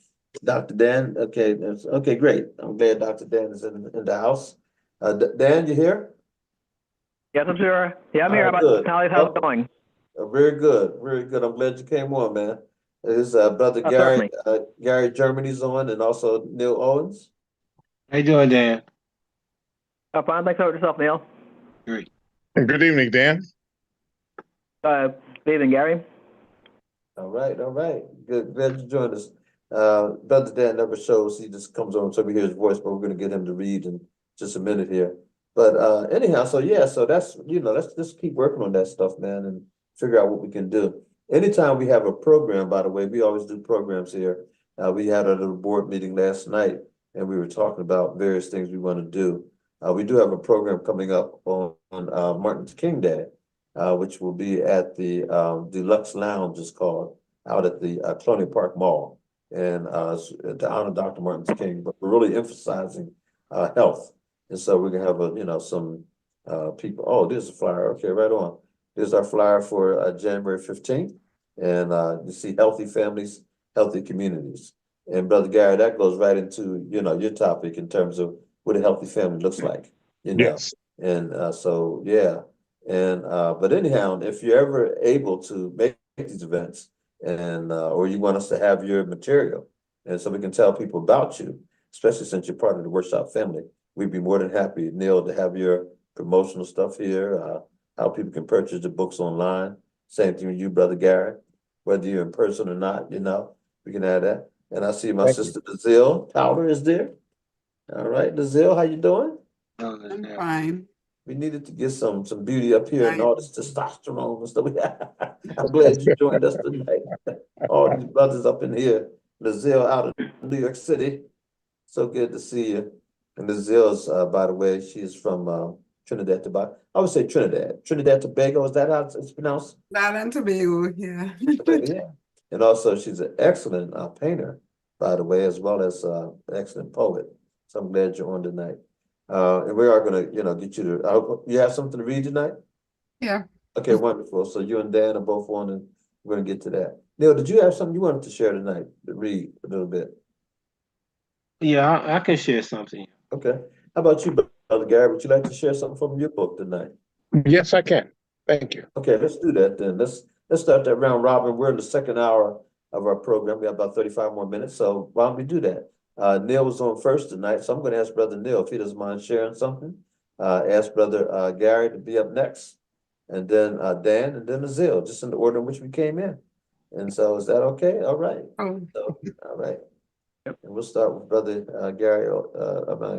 Dr. Dan. Okay, okay, great. I'm glad Dr. Dan is in the house. Dan, you here? Yes, I'm sure. Yeah, I'm All here. right, How good. about How's it going? Very good, very good. I'm glad you came on, man. This is brother Gary, Certainly. Gary Germany's on, and also Neil Owens. How you doing, Dan? Fine. Thanks for yourself, Neil. Great. Good evening, Dan. Good evening, Gary. All right, all right. Good, glad you joined us. Brother Dan never shows; he just comes on so we hear his voice. But we're going to get him to read in just a minute here. But anyhow, so yeah, so that's let's just keep working on that stuff, man, and figure out what we can do. Anytime we have a program, by the way, we always do programs here. We had a little board meeting last night, and we were talking about various things we want to do. We do have a program coming up on Martin Luther King Day, which will be at the Deluxe Lounge, is called, out at the Colonial Park Mall, and to honor Dr. Martin Luther King, but we're really emphasizing health. And so we're gonna have some people. Oh, there's a flyer. Okay, right on. There's our flyer for January 15th, and you see healthy families, healthy communities. And Brother Gary, that goes right into your topic in terms of what a healthy family looks like. Yes. And so yeah, and but anyhow, if you're ever able to make these events, and or you want us to have your material, and so we can tell people about you, especially since you're part of the Wordshop family, we'd be more than happy, Neil, to have your promotional stuff here, how people can purchase the books online. Same thing with you, Brother Gary, whether you're in person or not, we can add that. And I see my Thank sister Nazil Powder is there. All right, Nazil, how you doing? I'm Fine. We needed to get some beauty up here and Right. all this testosterone and stuff. I'm glad you joined us tonight. All these brothers up in here, Nazil out of New York City. So good to see you. And Nazil's, by the way, she's from Trinidad Tobago. I would say Trinidad. Trinidad Tobago, is that how it's pronounced? Not and Tobago, yeah. Yeah. And also she's an excellent painter, by the way, as well as an excellent poet. So I'm glad you're on tonight. And we are gonna, get you to, I hope you have something to read tonight? Yeah. Okay, wonderful. So you and Dan are both on, and we're gonna get to that. Neil, did you have something you wanted to share tonight, to read a little bit? Yeah, I can share something. Okay. How about you, Brother Gary? Would you like to share something from your book tonight? Yes, I can. Thank you. Okay, let's do that then. Let's start that round robin. We're in the second hour of our program. We have about 35 more minutes. So why don't we do that? Neil was on first tonight, so I'm going to ask Brother Neil if he doesn't mind sharing something. Ask Brother Gary to be up next, and then Dan, and then Azil, just in the order in which we came in. And so is that okay? All right. Oh. So, all right. And we'll start with Brother Gary,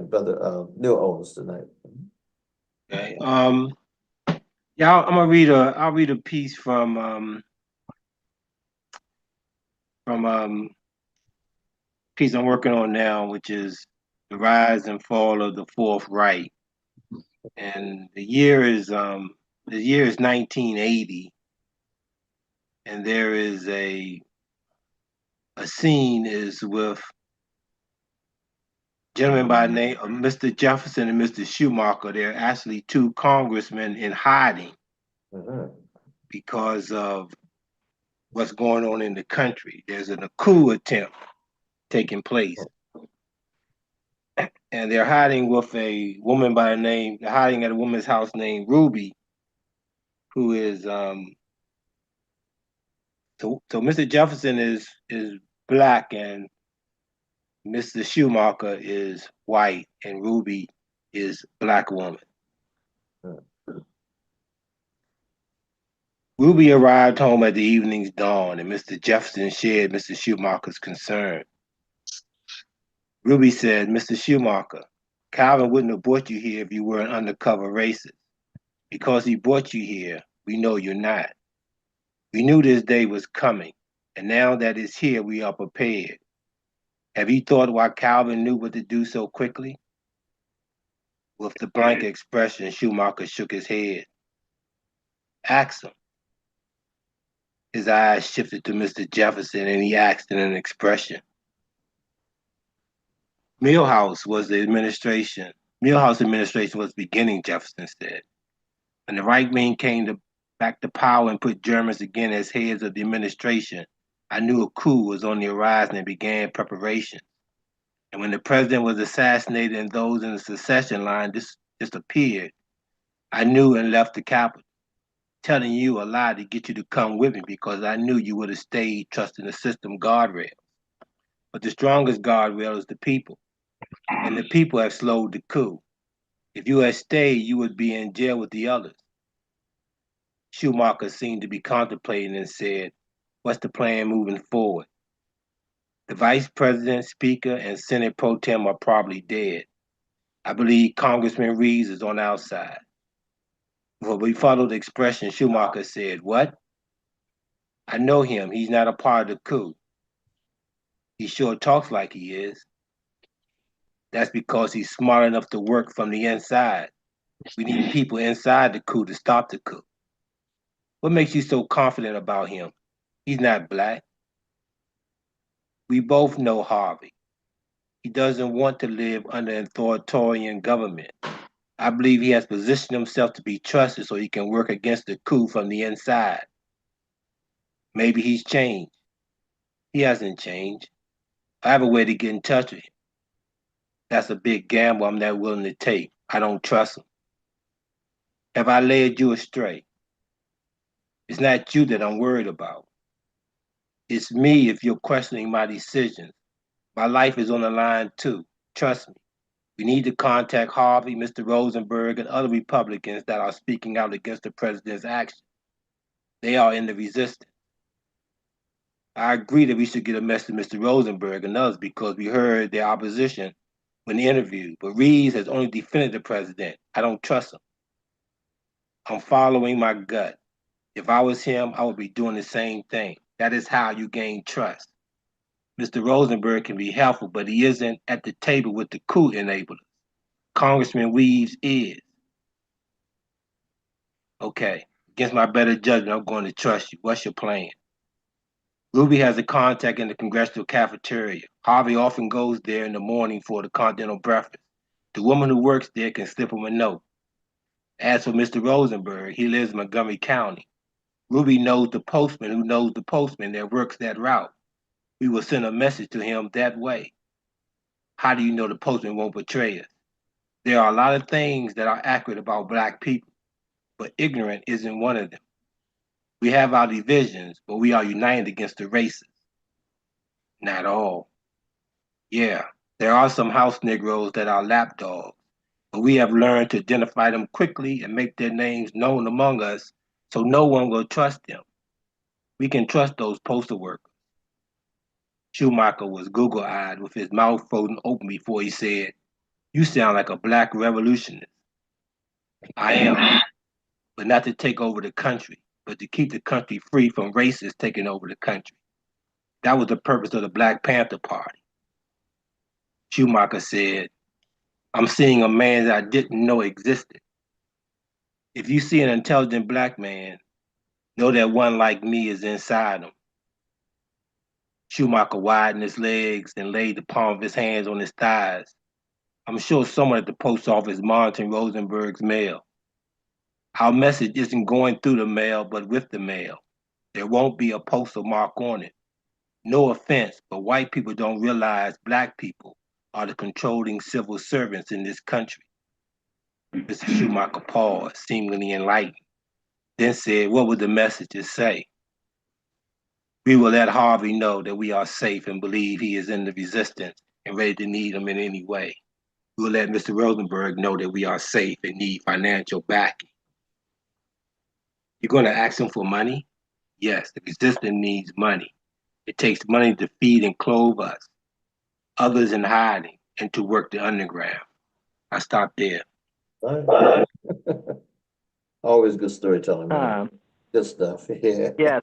Brother Neil Owens tonight. Okay. Yeah, I'll read a piece from piece I'm working on now, which is The Rise and Fall of the Fourth Reich. And the year is 1980. And there is a scene is with gentleman by the name of Mr. Jefferson and Mr. Schumacher. They're actually two congressmen in hiding because of what's going on in the country. There's a coup attempt taking place. And they're hiding with a woman by the name, they're hiding at a woman's house named Ruby, who is so Mr. Jefferson is black and Mr. Schumacher is white and Ruby is black woman. Ruby arrived home at the evening's dawn and Mr. Jefferson shared Mr. Schumacher's concern. Ruby said, Mr. Schumacher, Calvin wouldn't have brought you here if you were an undercover racist. Because he brought you here, we know you're not. We knew this day was coming, and now that it's here, we are prepared. Have you thought why Calvin knew what to do so quickly? With the blank expression, Schumacher shook his head. asked him. His eyes shifted to Mr. Jefferson and he asked in an expression. Millhouse administration was beginning, Jefferson said. When the right wing came back to power and put Germans again as heads of the administration, I knew a coup was on the horizon and began preparation. And when the president was assassinated and those in the secession line disappeared, I knew and left the capital, telling you a lie to get you to come with me because I knew you would have stayed trusting the system guardrails. But the strongest guardrail is the people, and the people have slowed the coup. If you had stayed, you would be in jail with the others. Schumacher seemed to be contemplating and said, what's the plan moving forward? The vice president, speaker, and Senate pro tem are probably dead. I believe Congressman Reeves is on our side. Before we followed the expression, Schumacher said, what? I know him. He's not a part of the coup. He sure talks like he is. That's because he's smart enough to work from the inside. We need people inside the coup to stop the coup. What makes you so confident about him? He's not black. We both know Harvey. He doesn't want to live under an authoritarian government. I believe he has positioned himself to be trusted so he can work against the coup from the inside. Maybe he's changed. He hasn't changed. I have a way to get in touch with him. That's a big gamble I'm not willing to take. I don't trust him. Have I led you astray? It's not you that I'm worried about. It's me if you're questioning my decisions. My life is on the line too. Trust me. We need to contact Harvey, Mr. Rosenberg, and other Republicans that are speaking out against the president's action. They are in the resistance. I agree that we should get a message to Mr. Rosenberg and others because we heard their opposition when interviewed, but Reeves has only defended the president. I don't trust him. I'm following my gut. If I was him, I would be doing the same thing. That is how you gain trust. Mr. Rosenberg can be helpful, but he isn't at the table with the coup enablers. Congressman Reeves is. Okay, against my better judgment, I'm going to trust you. What's your plan? Ruby has a contact in the congressional cafeteria. Harvey often goes there in the morning for the continental breakfast. The woman who works there can slip him a note. As for Mr. Rosenberg, he lives in Montgomery County. Ruby knows the postman who knows the postman that works that route. We will send a message to him that way. How do you know the postman won't betray us? There are a lot of things that are accurate about Black people, but ignorant isn't one of them. We have our divisions, but we are united against the races. Not all. Yeah, there are some house Negroes that are lapdogs, but we have learned to identify them quickly and make their names known among us so no one will trust them. We can trust those postal workers. Schumacher was Google-eyed with his mouth frozen open before he said, you sound like a Black revolutionist. I am, but not to take over the country, but to keep the country free from racists taking over the country. That was the purpose of the Black Panther Party. Schumacher said, I'm seeing a man that I didn't know existed. If you see an intelligent Black man, know that one like me is inside him. Schumacher widened his legs and laid the palm of his hands on his thighs. I'm sure someone at the post office is monitoring Rosenberg's mail. Our message isn't going through the mail, but with the mail. There won't be a postal mark on it. No offense, but white people don't realize Black people are the controlling civil servants in this country. Mr. Schumacher paused, seemingly enlightened, then said, what would the messages say? We will let Harvey know that we are safe and believe he is in the resistance and ready to need him in any way. We will let Mr. Rosenberg know that we are safe and need financial backing. You're going to ask him for money? Yes, the resistance needs money. It takes money to feed and clothe us, others in hiding, and to work the underground. I stopped there. Always good storytelling, man. Good stuff. Yeah. Yeah,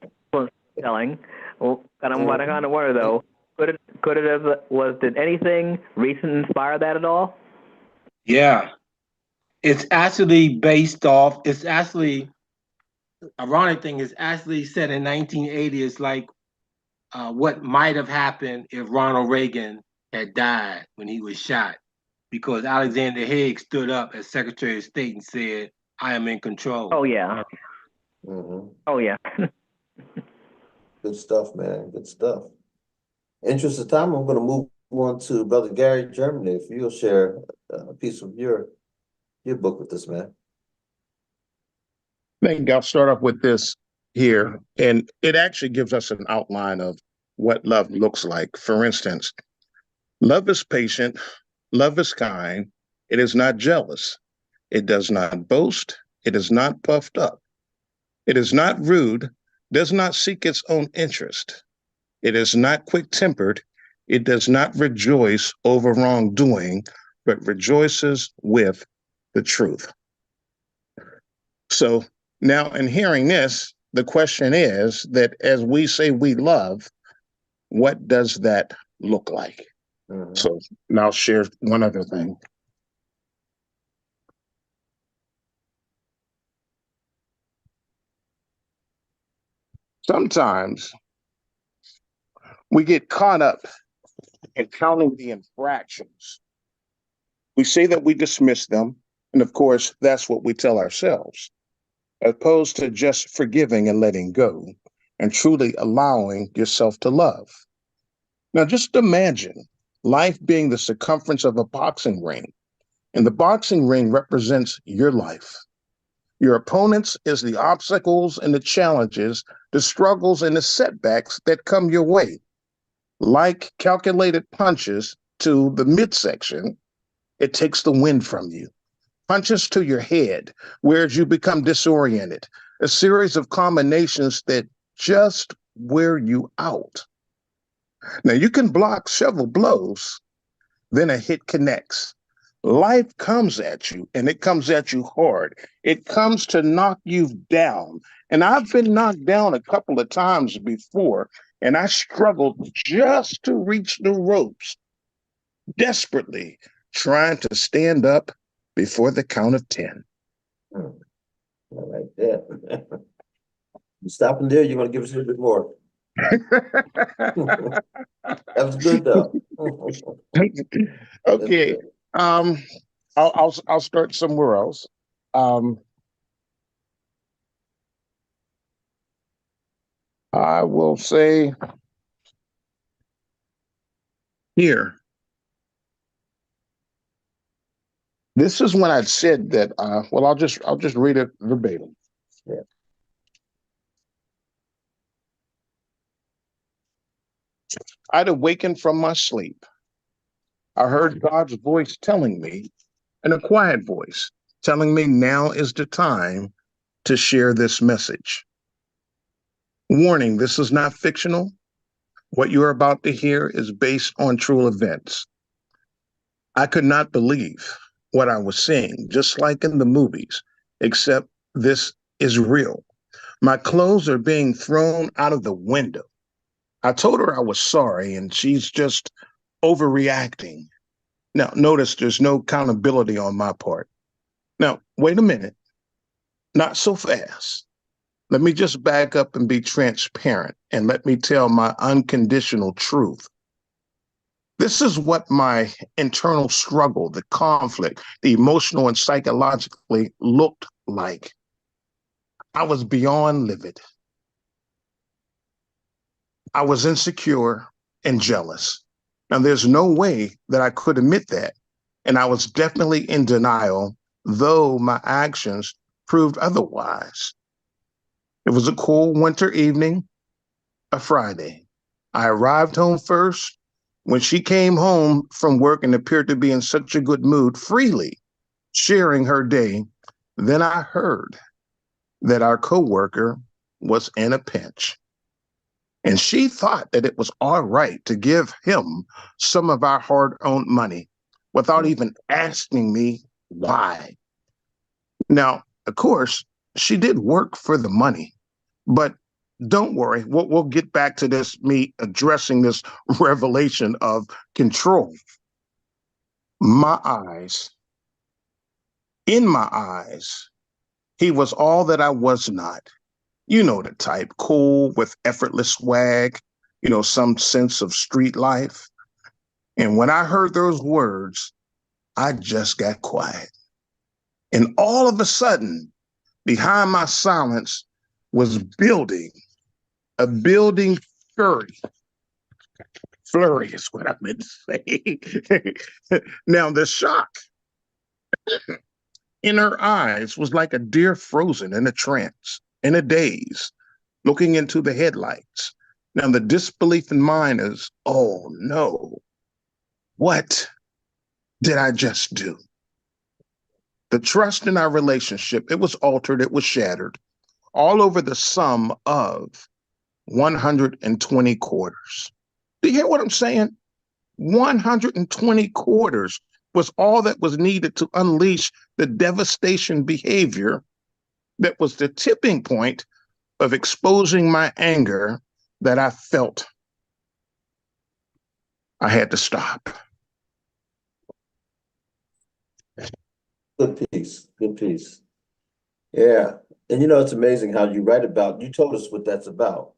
telling. Well, and I'm kind of wonder though, did anything recent inspire that at all? Yeah, it's actually based off. It's actually ironic thing is actually said in 1980. It's like what might have happened if Ronald Reagan had died when he was shot, because Alexander Haig stood up as Secretary of State and said, "I am in control." Oh yeah. Mhm. Oh yeah. Good stuff, man. Good stuff. Interest of time, I'm going to move on to Brother Gary Germany. If you'll share a piece of your book with us, man. I think I'll start off with this here, and it actually gives us an outline of what love looks like. For instance, love is patient, love is kind, it is not jealous, it does not boast, it is not puffed up, it is not rude, does not seek its own interest, it is not quick-tempered, it does not rejoice over wrongdoing, but rejoices with the truth. So now in hearing this, the question is that as we say we love, what does that look like? So now I'll share one other thing. Sometimes we get caught up in counting the infractions. We say that we dismiss them, and of course, that's what we tell ourselves, as opposed to just forgiving and letting go and truly allowing yourself to love. Now, just imagine life being the circumference of a boxing ring, and the boxing ring represents your life. Your opponents is the obstacles and the challenges, the struggles and the setbacks that come your way. Like calculated punches to the midsection, it takes the wind from you. Punches to your head, where you become disoriented. A series of combinations that just wear you out. Now, you can block several blows, then a hit connects. Life comes at you, and it comes at you hard. It comes to knock you down. And I've been knocked down a couple of times before, and I struggled just to reach the ropes, desperately trying to stand up before the count of 10. I like that. You stopping there? You want to give us a little bit more? That was good, though. Okay. I'll start somewhere else. I will say here. This is when I said that. Well, I'll just read it verbatim. Yeah. I'd awakened from my sleep. I heard God's voice telling me, and a quiet voice telling me now is the time to share this message. Warning, this is not fictional. What you're about to hear is based on true events. I could not believe what I was seeing, just like in the movies, except this is real. My clothes are being thrown out of the window. I told her I was sorry, and she's just overreacting. Now, notice there's no accountability on my part. Now, wait a minute. Not so fast. Let me just back up and be transparent, and let me tell my unconditional truth. This is what my internal struggle, the conflict, the emotional and psychologically looked like. I was beyond livid. I was insecure and jealous. Now, there's no way that I could admit that. And I was definitely in denial, though my actions proved otherwise. It was a cool winter evening, a Friday. I arrived home first. When she came home from work and appeared to be in such a good mood, freely sharing her day, then I heard that our coworker was in a pinch. And she thought that it was all right to give him some of our hard-earned money without even asking me why. Now, of course, she did work for the money, but don't worry, we'll get back to this, me addressing this revelation of control. My eyes, in my eyes, he was all that I was not. You know the type, cool with effortless swag, some sense of street life. And when I heard those words, I just got quiet. And all of a sudden, behind my silence was a building flurry. Flurry is what I meant to say. Now, the shock in her eyes was like a deer frozen in a trance, in a daze, looking into the headlights. Now, the disbelief in mine is, oh no, what did I just do? The trust in our relationship, it was altered, it was shattered, all over the sum of 120 quarters. Do you hear what I'm saying? 120 quarters was all that was needed to unleash the devastation behavior that was the tipping point of exposing my anger that I felt I had to stop. Good piece. Good piece. Yeah. And it's amazing how you write about, you told us what that's about.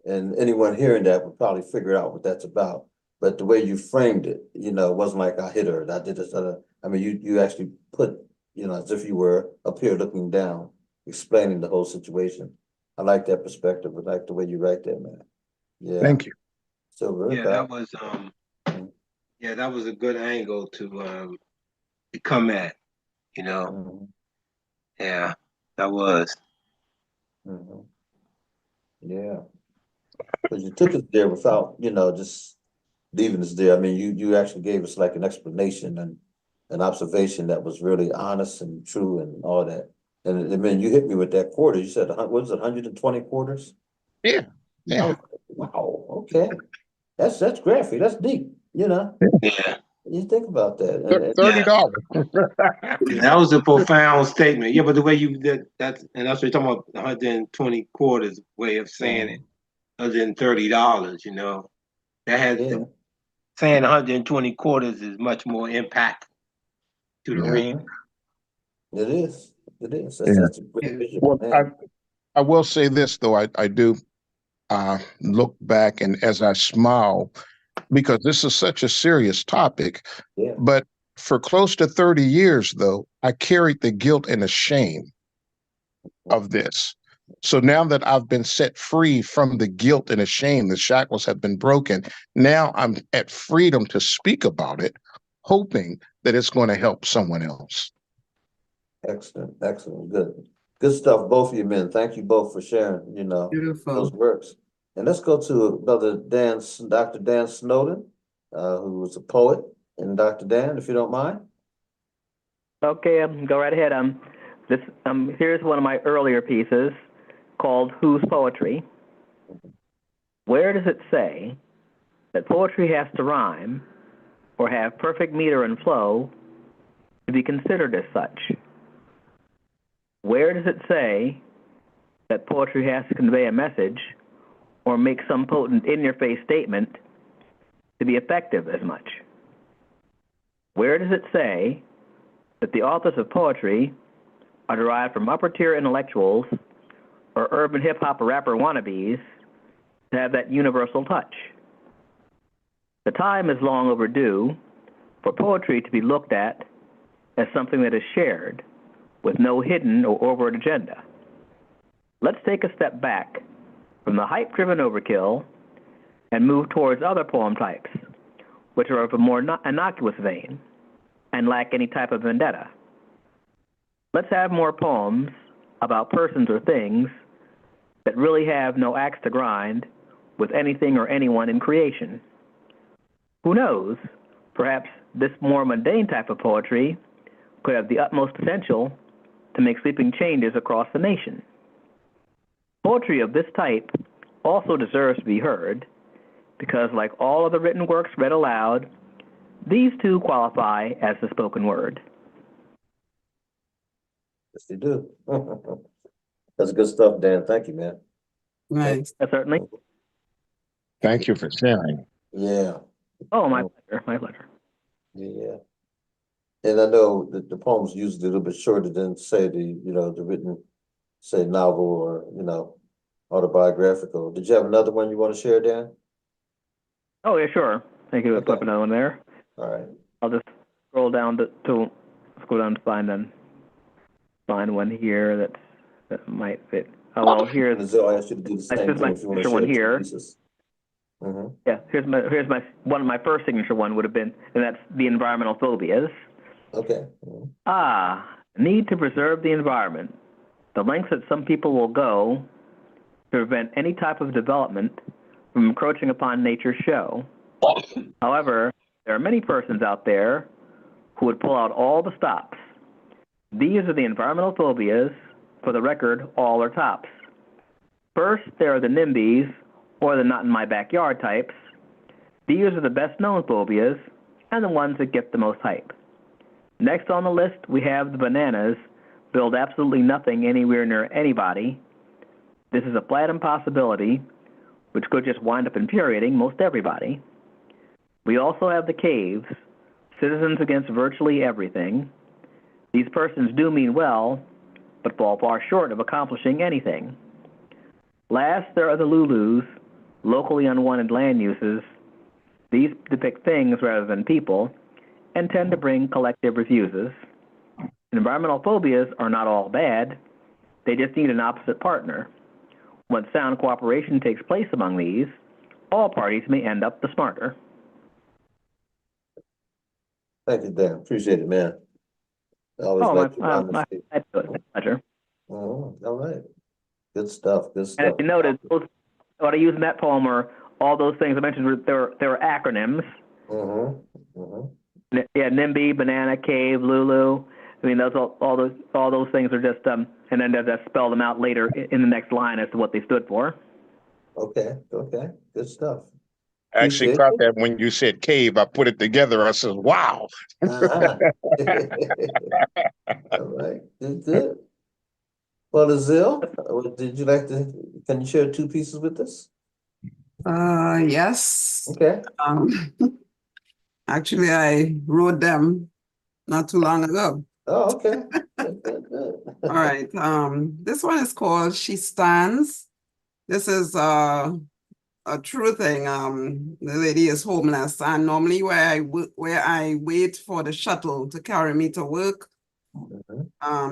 And anyone hearing that would probably figure out what that's about. But the way you framed it, it wasn't like I hit her, I did this. I mean, you actually put, as if you were up here looking down, explaining the whole situation. I like that perspective. I like the way you write that, man. Yeah. Thank you. So Yeah, that was that was a good angle to come at, Yeah, that was. Yeah. Because you took us there without, just leaving us there. I mean, you actually gave us like an explanation and an observation that was really honest and true and all that. And I mean, you hit me with that quarter. You said, what was it, 120 quarters? Yeah. Yeah. Wow. Okay. That's graphic. That's deep. Yeah. You think about that. $30. That was a profound statement. Yeah, but the way you did that, and that's what you're talking about, 120 quarters way of saying it, $130, that has saying 120 quarters is much more impact to the reader. It is. It is. Yeah. That's a great vision. Well, I will say this, though. I do look back and as I smile, because this is such a serious topic, but for close to 30 years, though, I carried the guilt and the shame of this. So now that I've been set free from the guilt and the shame, the shackles have been broken. Now I'm at freedom to speak about it, hoping that it's going to help someone else. Excellent. Excellent. Good stuff, both of you men. Thank you both for sharing, Beautiful. those works. And let's go to Dr. Dan Snowden, who was a poet. And Dr. Dan, if you don't mind. Okay, go right ahead. Here's one of my earlier pieces called Whose Poetry? Where does it say that poetry has to rhyme or have perfect meter and flow to be considered as such? Where does it say that poetry has to convey a message or make some potent in-your-face statement to be effective as much? Where does it say that the authors of poetry are derived from upper-tier intellectuals or urban hip-hop or rapper wannabes to have that universal touch? The time is long overdue for poetry to be looked at as something that is shared with no hidden or overt agenda. Let's take a step back from the hype-driven overkill and move towards other poem types, which are of a more innocuous vein and lack any type of vendetta. Let's have more poems about persons or things that really have no axe to grind with anything or anyone in creation. Who knows, perhaps this more mundane type of poetry could have the utmost potential to make sweeping changes across the nation. Poetry of this type also deserves to be heard because, like all of the written works read aloud, these two qualify as the spoken word. Yes, they do. That's good stuff, Dan. Thank you, man. Nice. Certainly. Thank you for sharing. Yeah. Oh, my pleasure. My pleasure. Yeah. And I know that the poem's usually a little bit shorter than say the written, say novel or, autobiographical. Did you have another one you want to share, Dan? Oh, yeah, sure. Thank you for Okay. flipping that one there. All right. I'll just scroll down to find one here that might fit. Oh, well, here's And Zell, I asked you to do the same here's my thing if you want to signature one share two here. pieces. Mm-hmm. Yeah, here's my one of my first signature one would have been, and that's the environmental phobias. Okay. Need to preserve the environment. The lengths that some people will go to prevent any type of development from encroaching upon nature's show. However, there are many persons out there who would pull out all the stops. These are the environmental phobias. For the record, all are tops. First, there are the NIMBYs, or the not in my backyard types. These are the best known phobias and the ones that get the most hype. Next on the list, we have the bananas, build absolutely nothing anywhere near anybody. This is a flat impossibility, which could just wind up infuriating most everybody. We also have the caves, citizens against virtually everything. These persons do mean well, but fall far short of accomplishing anything. Last, there are the Lulus, locally unwanted land uses. These depict things rather than people, and tend to bring collective refuses. Environmental phobias are not all bad. They just need an opposite partner. When sound cooperation takes place among these, all parties may end up the smarter. Thank you, Dan. Appreciate it, man. I always like to rhyme my pleasure. All right. Good stuff. Good And stuff. as you noted, what I used in that poem are all those things I mentioned. There were acronyms. Yeah, NIMBY, banana, cave, Lulu. I mean, all those things are just and then I spell them out later in the next line as to what they stood for. Okay. Good stuff. I actually caught that when you said cave. I put it together. I said, wow. All right. Good. Well, Azil, did you like to, can you share two pieces with us? Yes. Okay. Actually, I wrote them not too long ago. Oh, okay. Good. All right. This one is called She Stands. This is a true thing. The lady is homeless, and normally where I wait for the shuttle to carry me to work,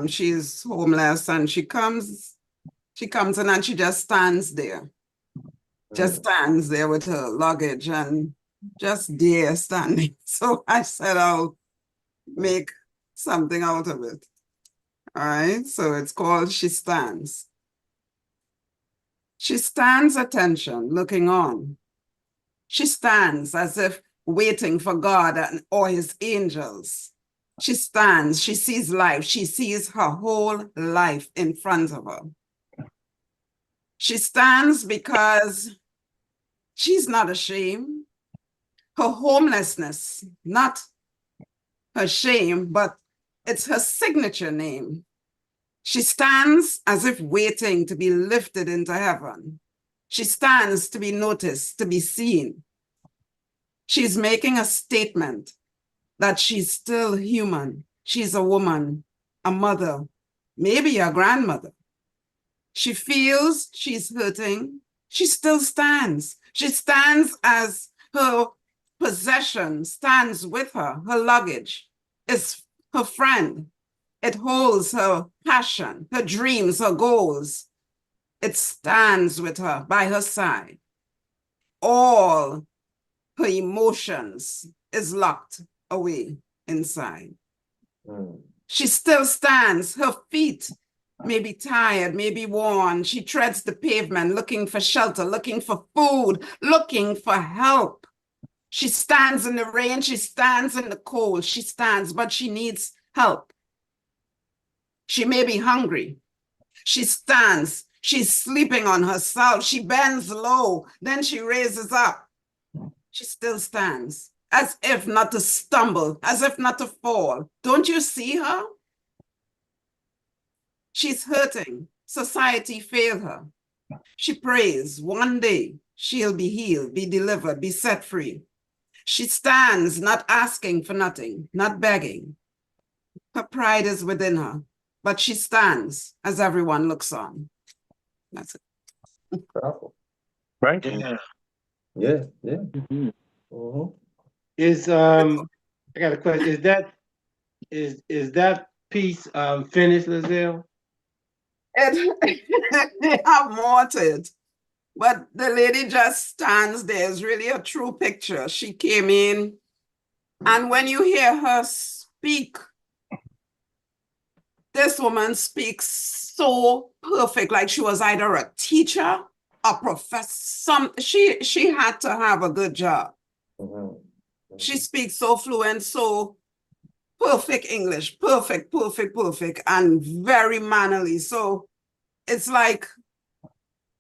she's homeless, and she comes in and she just stands there. Just stands there with her luggage and just there standing. So I said I'll make something out of it. All right, so it's called She Stands. She stands attention, looking on. She stands as if waiting for God or his angels. She stands, she sees life, she sees her whole life in front of her. She stands because she's not ashamed. Her homelessness, not her shame, but it's her signature name. She stands as if waiting to be lifted into heaven. She stands to be noticed, to be seen. She's making a statement that she's still human. She's a woman, a mother, maybe a grandmother. She feels she's hurting. She still stands. She stands as her possession stands with her. Her luggage is her friend. It holds her passion, her dreams, her goals. It stands with her, by her side. All her emotions is locked away inside. She still stands. Her feet may be tired, may be worn. She treads the pavement, looking for shelter, looking for food, looking for help. She stands in the rain. She stands in the cold. She stands, but she needs help. She may be hungry. She stands. She's sleeping on herself. She bends low. Then she raises up. She still stands, as if not to stumble, as if not to fall. Don't you see her? She's hurting. Society failed her. She prays one day she'll be healed, be delivered, be set free. She stands, not asking for nothing, not begging. Her pride is within her, but she stands as everyone looks on. That's it. Powerful. Thank you. Yeah. Yeah. Mhm. Is I got a question. Is that piece finished, Lizelle? They have more to it. But the lady just stands there. It's really a true picture. She came in, and when you hear her speak, this woman speaks so perfect, like she was either a teacher, a professor. She had to have a good job. Mhm. She speaks so fluent, so perfect English, perfect, and very mannerly. So it's like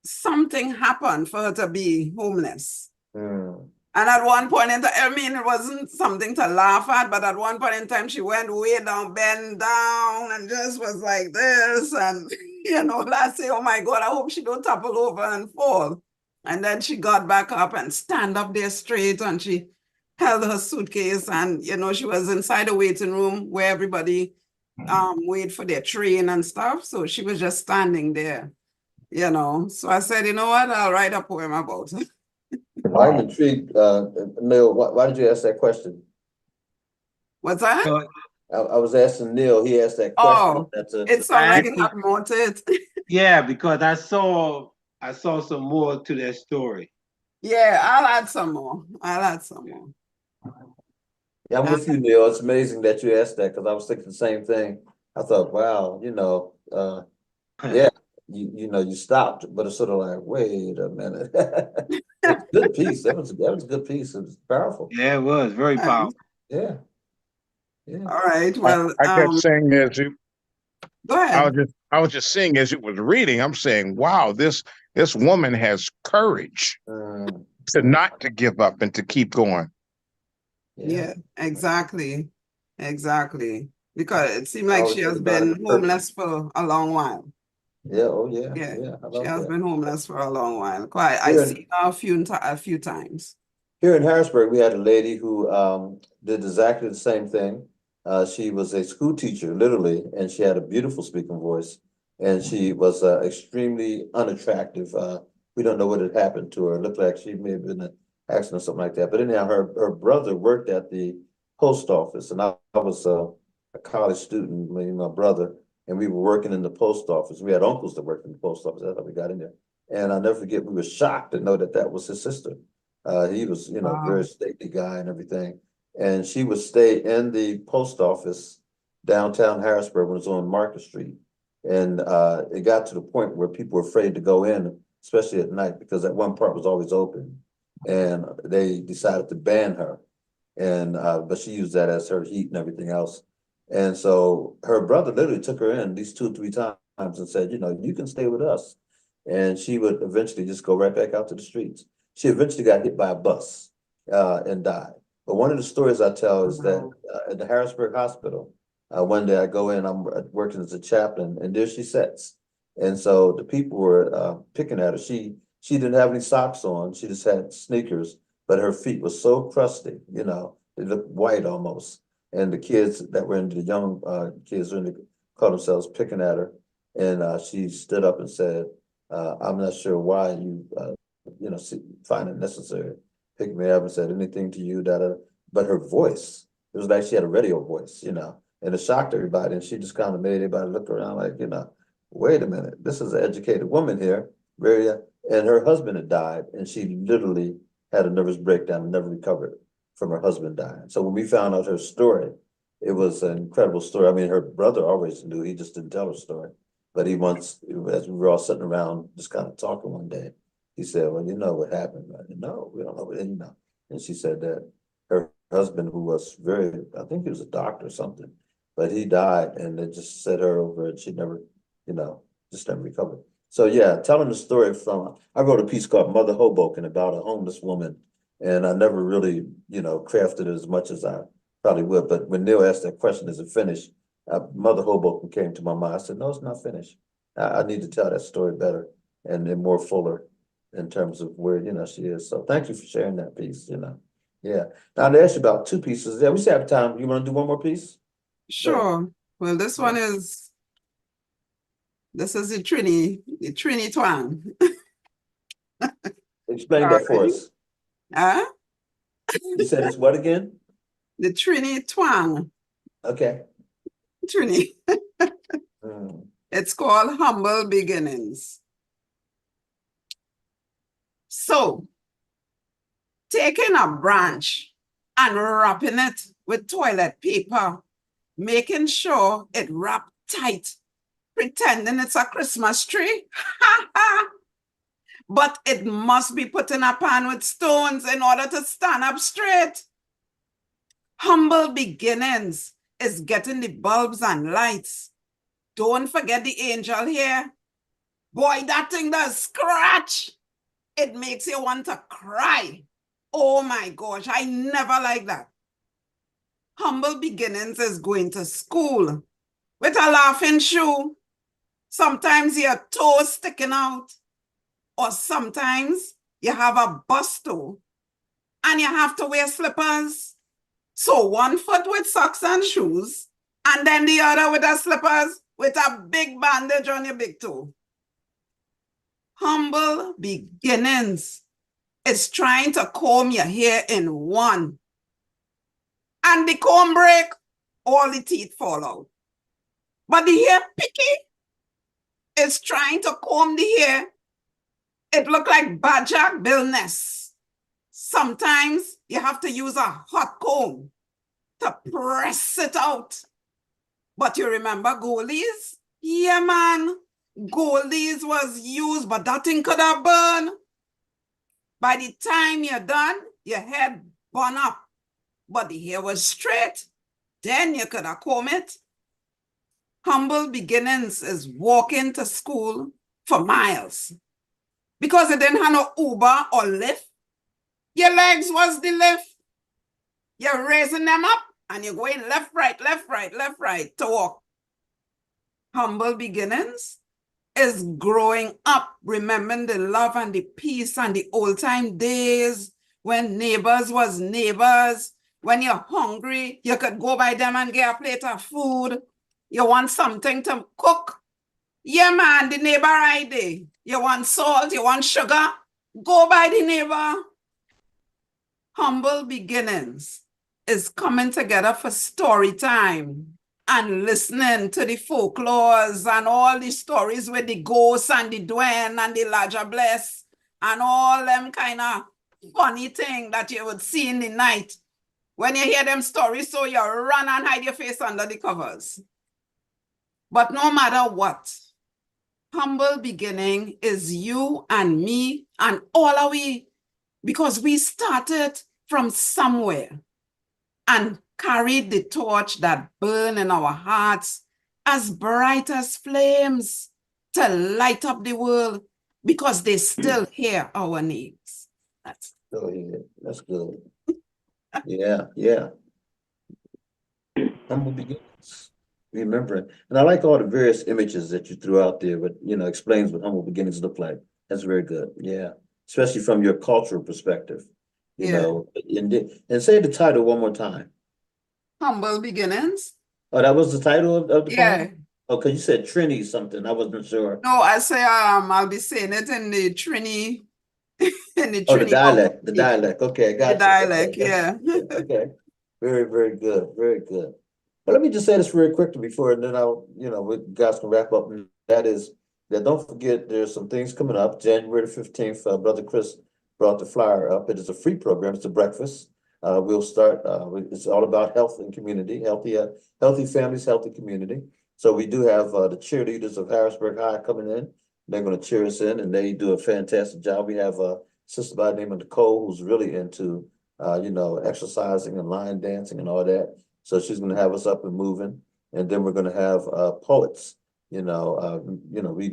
something happened for her to be homeless. Mm. And at one point in time, I mean, it wasn't something to laugh at, but at one point in time, she went way down, bent down, and just was like this. And, last say, oh my God, I hope she don't topple over and fall. And then she got back up and stand up there straight, and she held her suitcase. And, she was inside the waiting room where everybody wait for their train and stuff. So she was just standing there, So I said, you know what, I'll write a poem about it. I'm intrigued, Neil, why did you ask that question? What's that? So, I was asking Neil, he asked that question. It sounds like it had more to it. yeah, because I saw some more to that story. Yeah, I'll add some more. Yeah, I'm with you, Neil. It's amazing that you asked that because I was thinking the same thing. I thought, wow, yeah, you stopped, but it's sort of like, wait a minute. It's a good piece. That was a good piece. It was powerful. Yeah, it was very powerful. Yeah. All right. Well, I kept saying as you. Go ahead. I was just saying as it was reading, I'm saying, wow, this woman has courage to give up and to keep going. Yeah, exactly. Because it seemed like she has been homeless for a long while. Yeah. Oh, yeah. Yeah. I She love has that. been homeless for a long while. I seen her a few times. Here in Harrisburg, we had a lady who did exactly the same thing. She was a school teacher, literally, and she had a beautiful speaking voice. And she was extremely unattractive. We don't know what had happened to her. It looked like she may have been in an accident or something like that. But anyhow, her brother worked at the post office, and I was a college student, my brother, and we were working in the post office. We had uncles that worked in the post office. That's how we got in there. And I'll never forget, we were shocked to know that that was his sister. He was, Wow. very stately guy and everything. And she would stay in the post office downtown Harrisburg when it was on Market Street. And it got to the point where people were afraid to go in, especially at night, because that one part was always open. And they decided to ban her. And but she used that as her heat and everything else. And so her brother literally took her in these 2 or 3 times and said, you can stay with us. And she would eventually just go right back out to the streets. She eventually got hit by a bus and died. But one of the stories I tell is that at the Harrisburg Hospital, one day I go in, I'm working as a chaplain, and there she sits. And so the people were picking at her. She didn't have any socks on. She just had sneakers, but her feet were so crusty, they looked white almost. And the kids that were in the young kids were called themselves picking at her. And she stood up and said, I'm not sure why you find it necessary. Picked me up and said anything to you but her voice, it was like she had a radio voice, and it shocked everybody. And she just kind of made everybody look around like, wait a minute, this is an educated woman here. And her husband had died, and she literally had a nervous breakdown and never recovered from her husband dying. So when we found out her story, it was an incredible story. I mean, her brother always knew, he just didn't tell her story. But as we were all sitting around just kind of talking one day, he said, well, you know what happened. No, we don't know what, And she said that her husband, who was I think he was a doctor or something, but he died, and they just set her over, and she never, just never recovered. So yeah, telling the story I wrote a piece called Mother Hoboken about a homeless woman, and I never really, crafted it as much as I probably would. But when Neil asked that question, is it finished? Mother Hoboken came to my mind. I said, no, it's not finished. I need to tell that story better and more fuller in terms of where, she is. So thank you for sharing that piece, Yeah. Now to ask you about 2 pieces. Yeah, we still have time. You want to do one more piece? Sure. Well, this one is the Trini twang. Explain that for us. Huh? You said it's what again? The Trini twang. Okay. Trini. It's called Humble Beginnings. So, taking a branch and wrapping it with toilet paper, making sure it wrapped tight, pretending it's a Christmas tree. But it must be put in a pan with stones in order to stand up straight. Humble beginnings is getting the bulbs and lights. Don't forget the angel here. Boy, that thing does scratch. It makes you want to cry. Oh my gosh, I never like that. Humble beginnings is going to school with a laughing shoe. Sometimes your toes sticking out. Or sometimes you have a bus toe and you have to wear slippers. So one foot with socks and shoes, and then the other with the slippers with a big bandage on your big toe. Humble beginnings is trying to comb your hair in one. And the comb break, all the teeth fall out. But the hair picky is trying to comb the hair. It look like badger bill nest. Sometimes you have to use a hot comb to press it out. But you remember goalies? Yeah, man. Goalies was used, but that thing could have burned. By the time you're done, your head burn up. But the hair was straight. Then you could have combed it. Humble beginnings is walking to school for miles. Because it didn't have no Uber or Lyft. Your legs was the lift. You're raising them up and you're going left, right, left, right, left, right to walk. Humble beginnings is growing up, remembering the love and the peace and the old time days when neighbors was neighbors. When you're hungry, you could go by them and get a plate of food. You want something to cook. Yeah, man, the neighbor right there. You want salt, you want sugar, go by the neighbor. Humble beginnings is coming together for story time and listening to the folklores and all the stories with the ghosts and the Dwen and the Larger Bless and all them kind of funny thing that you would see in the night. When you hear them stories, so you run and hide your face under the covers. But no matter what, humble beginning is you and me and all of we, because we started from somewhere and carried the torch that burned in our hearts as bright as flames to light up the world, because they still hear our names. That's good. Yeah. Humble beginnings. Remembering. And I like all the various images that you threw out there, but explains what humble beginnings look like. That's very good. Yeah. Especially from your cultural perspective. You know, and say the title one more time. Humble Beginnings. Oh, that was the title of the Yeah. poem? Oh, because you said Trini something. I wasn't sure. No, I say I'll be saying it in the Trini. In the Oh, the Trini dialect. The dialect. Okay, I got The dialect, yeah. Okay. Very, very good. Very good. But let me just say this real quickly before, and then we guys can wrap up. And that is that don't forget there's some things coming up. January the 15th, Brother Chris brought the flyer up. It is a free program. It's a breakfast. We'll start. It's all about health and community, healthy families, healthy community. So we do have the cheerleaders of Harrisburg High coming in. They're going to cheer us in, and they do a fantastic job. We have a sister by the name of Nicole who's really into exercising and line dancing and all that. So she's going to have us up and moving, and then we're going to have poets, reading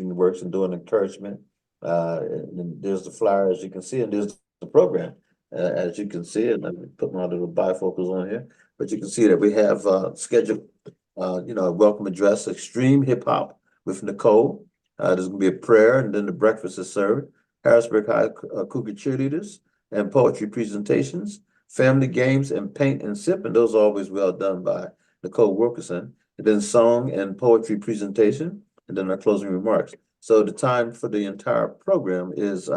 the works and doing encouragement. And there's the flyer, as you can see, and there's the program, as you can see. And let me put my little bifocals on here, but you can see that we have scheduled, a welcome address, extreme hip hop with Nicole. There's going to be a prayer, and then the breakfast is served. Harrisburg High Cougar cheerleaders and poetry presentations, family games, and paint and sip, and those are always well done by Nicole Wilkerson. And then song and poetry presentation, and then our closing remarks. So the time for the entire program is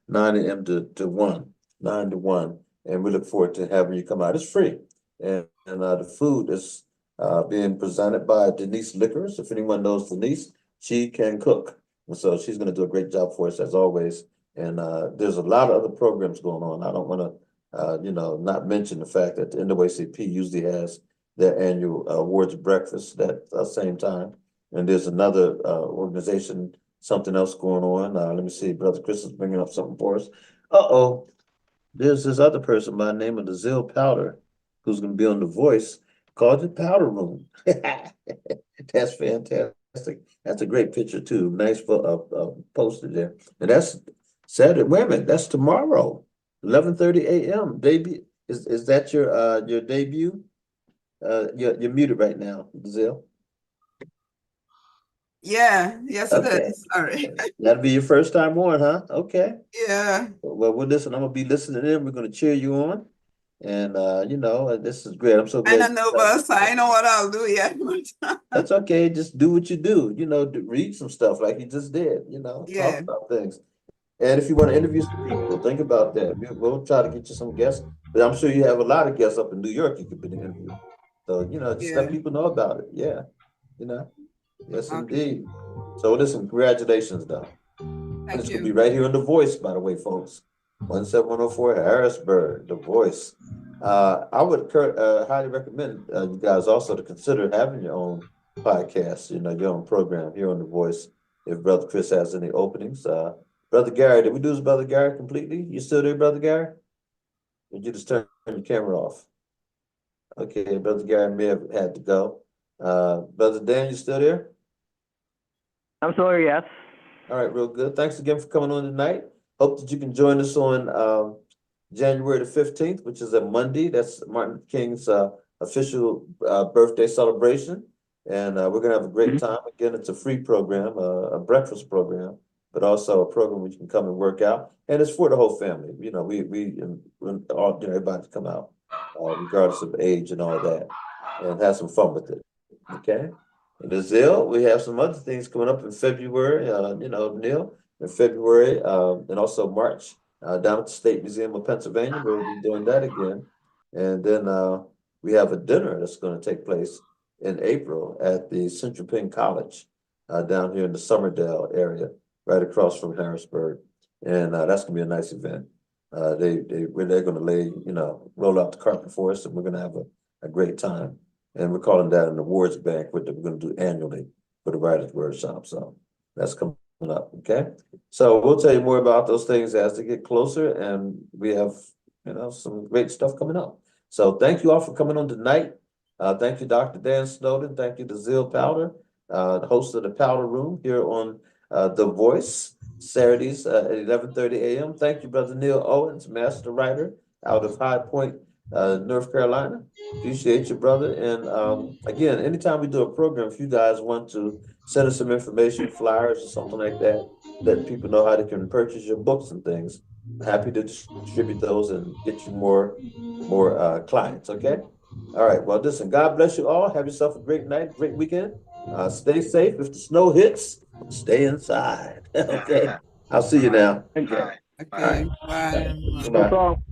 9 a.m. to 1, 9 to 1. And we look forward to having you come out. It's free. And the food is being presented by Denise Liquors. If anyone knows Denise, she can cook. And so she's going to do a great job for us as always. And there's a lot of other programs going on. I don't want to, not mention the fact that the NAACP usually has their annual awards breakfast at the same time. And there's another organization, something else going on. Let me see, Brother Chris is bringing up something for us. Uh-oh, there's this other person by the name of Nazil Powder who's going to be on The Voice called the Powder Room. That's fantastic. That's a great picture too. Nice poster there. And that's Saturday. Wait a minute, that's tomorrow, 11:30 a.m. Debut. Is that your debut? You're muted right now, Nazil. Yeah, yes, Okay. it is. Sorry. That'll be your first time on, huh? Okay. Yeah. Well, we'll listen. I'm gonna be listening in. We're gonna cheer you on, and this is great. I'm so I glad. don't know, boss. I know what I'll do yet. That's okay. Just do what you do. Read some stuff like you just did. Yeah. Talk about things. And if you want to interview some people, think about that. We'll try to get you some guests, but I'm sure you have a lot of guests up in New York you could be interviewing. So just let people know about it. Yeah, yes, Okay. indeed. So listen, congratulations, though. Thank It's you. gonna be right here on The Voice, by the way, folks. 17104 Harrisburg, The Voice. I would highly recommend you guys also to consider having your own podcast, your own program here on The Voice. If Brother Chris has any openings, Brother Gary, did we lose Brother Gary completely? You still there, Brother Gary? Or did you just turn your camera off? Okay, Brother Gary may have had to go. Brother Dan, you still there? I'm sorry, yes. All right, real good. Thanks again for coming on tonight. Hope that you can join us on January the 15th, which is a Monday. That's Martin Luther King's official birthday celebration. And we're going to have a great time. Again, it's a free program, a breakfast program, but also a program where you can come and work out. And it's for the whole family. We all everybody to come out, regardless of age and all that, and have some fun with it. Okay. In Brazil, we have some other things coming up in February, Neil, in February, and also March, down at the State Museum of Pennsylvania. We'll be doing that again. And then we have a dinner that's going to take place in April at the Central Penn College down here in the Summerdale area, right across from Harrisburg. And that's going to be a nice event. They're going to lay, roll out the carpet for us, and we're going to have a great time. And we're calling that an awards banquet that we're going to do annually for the Writers Workshop. So that's coming up, okay? So we'll tell you more about those things as they get closer, and we have, some great stuff coming up. So thank you all for coming on tonight. Thank you, Dr. Dan Snowden. Thank you to Zil Powder, the host of the Powder Room here on The Voice, Saturdays at 11:30 a.m. Thank you, Brother Neil Owens, master writer out of High Point, North Carolina. Appreciate you, brother. And again, anytime we do a program, if you guys want to send us some information, flyers or something like that, letting people know how they can purchase your books and things, happy to distribute those and get you more clients. Okay. All right. Well, listen, God bless you all. Have yourself a great night, great weekend. Stay safe. If the snow hits, stay inside. Okay. I'll see you now. Okay. Okay. Bye. Bye. That's all.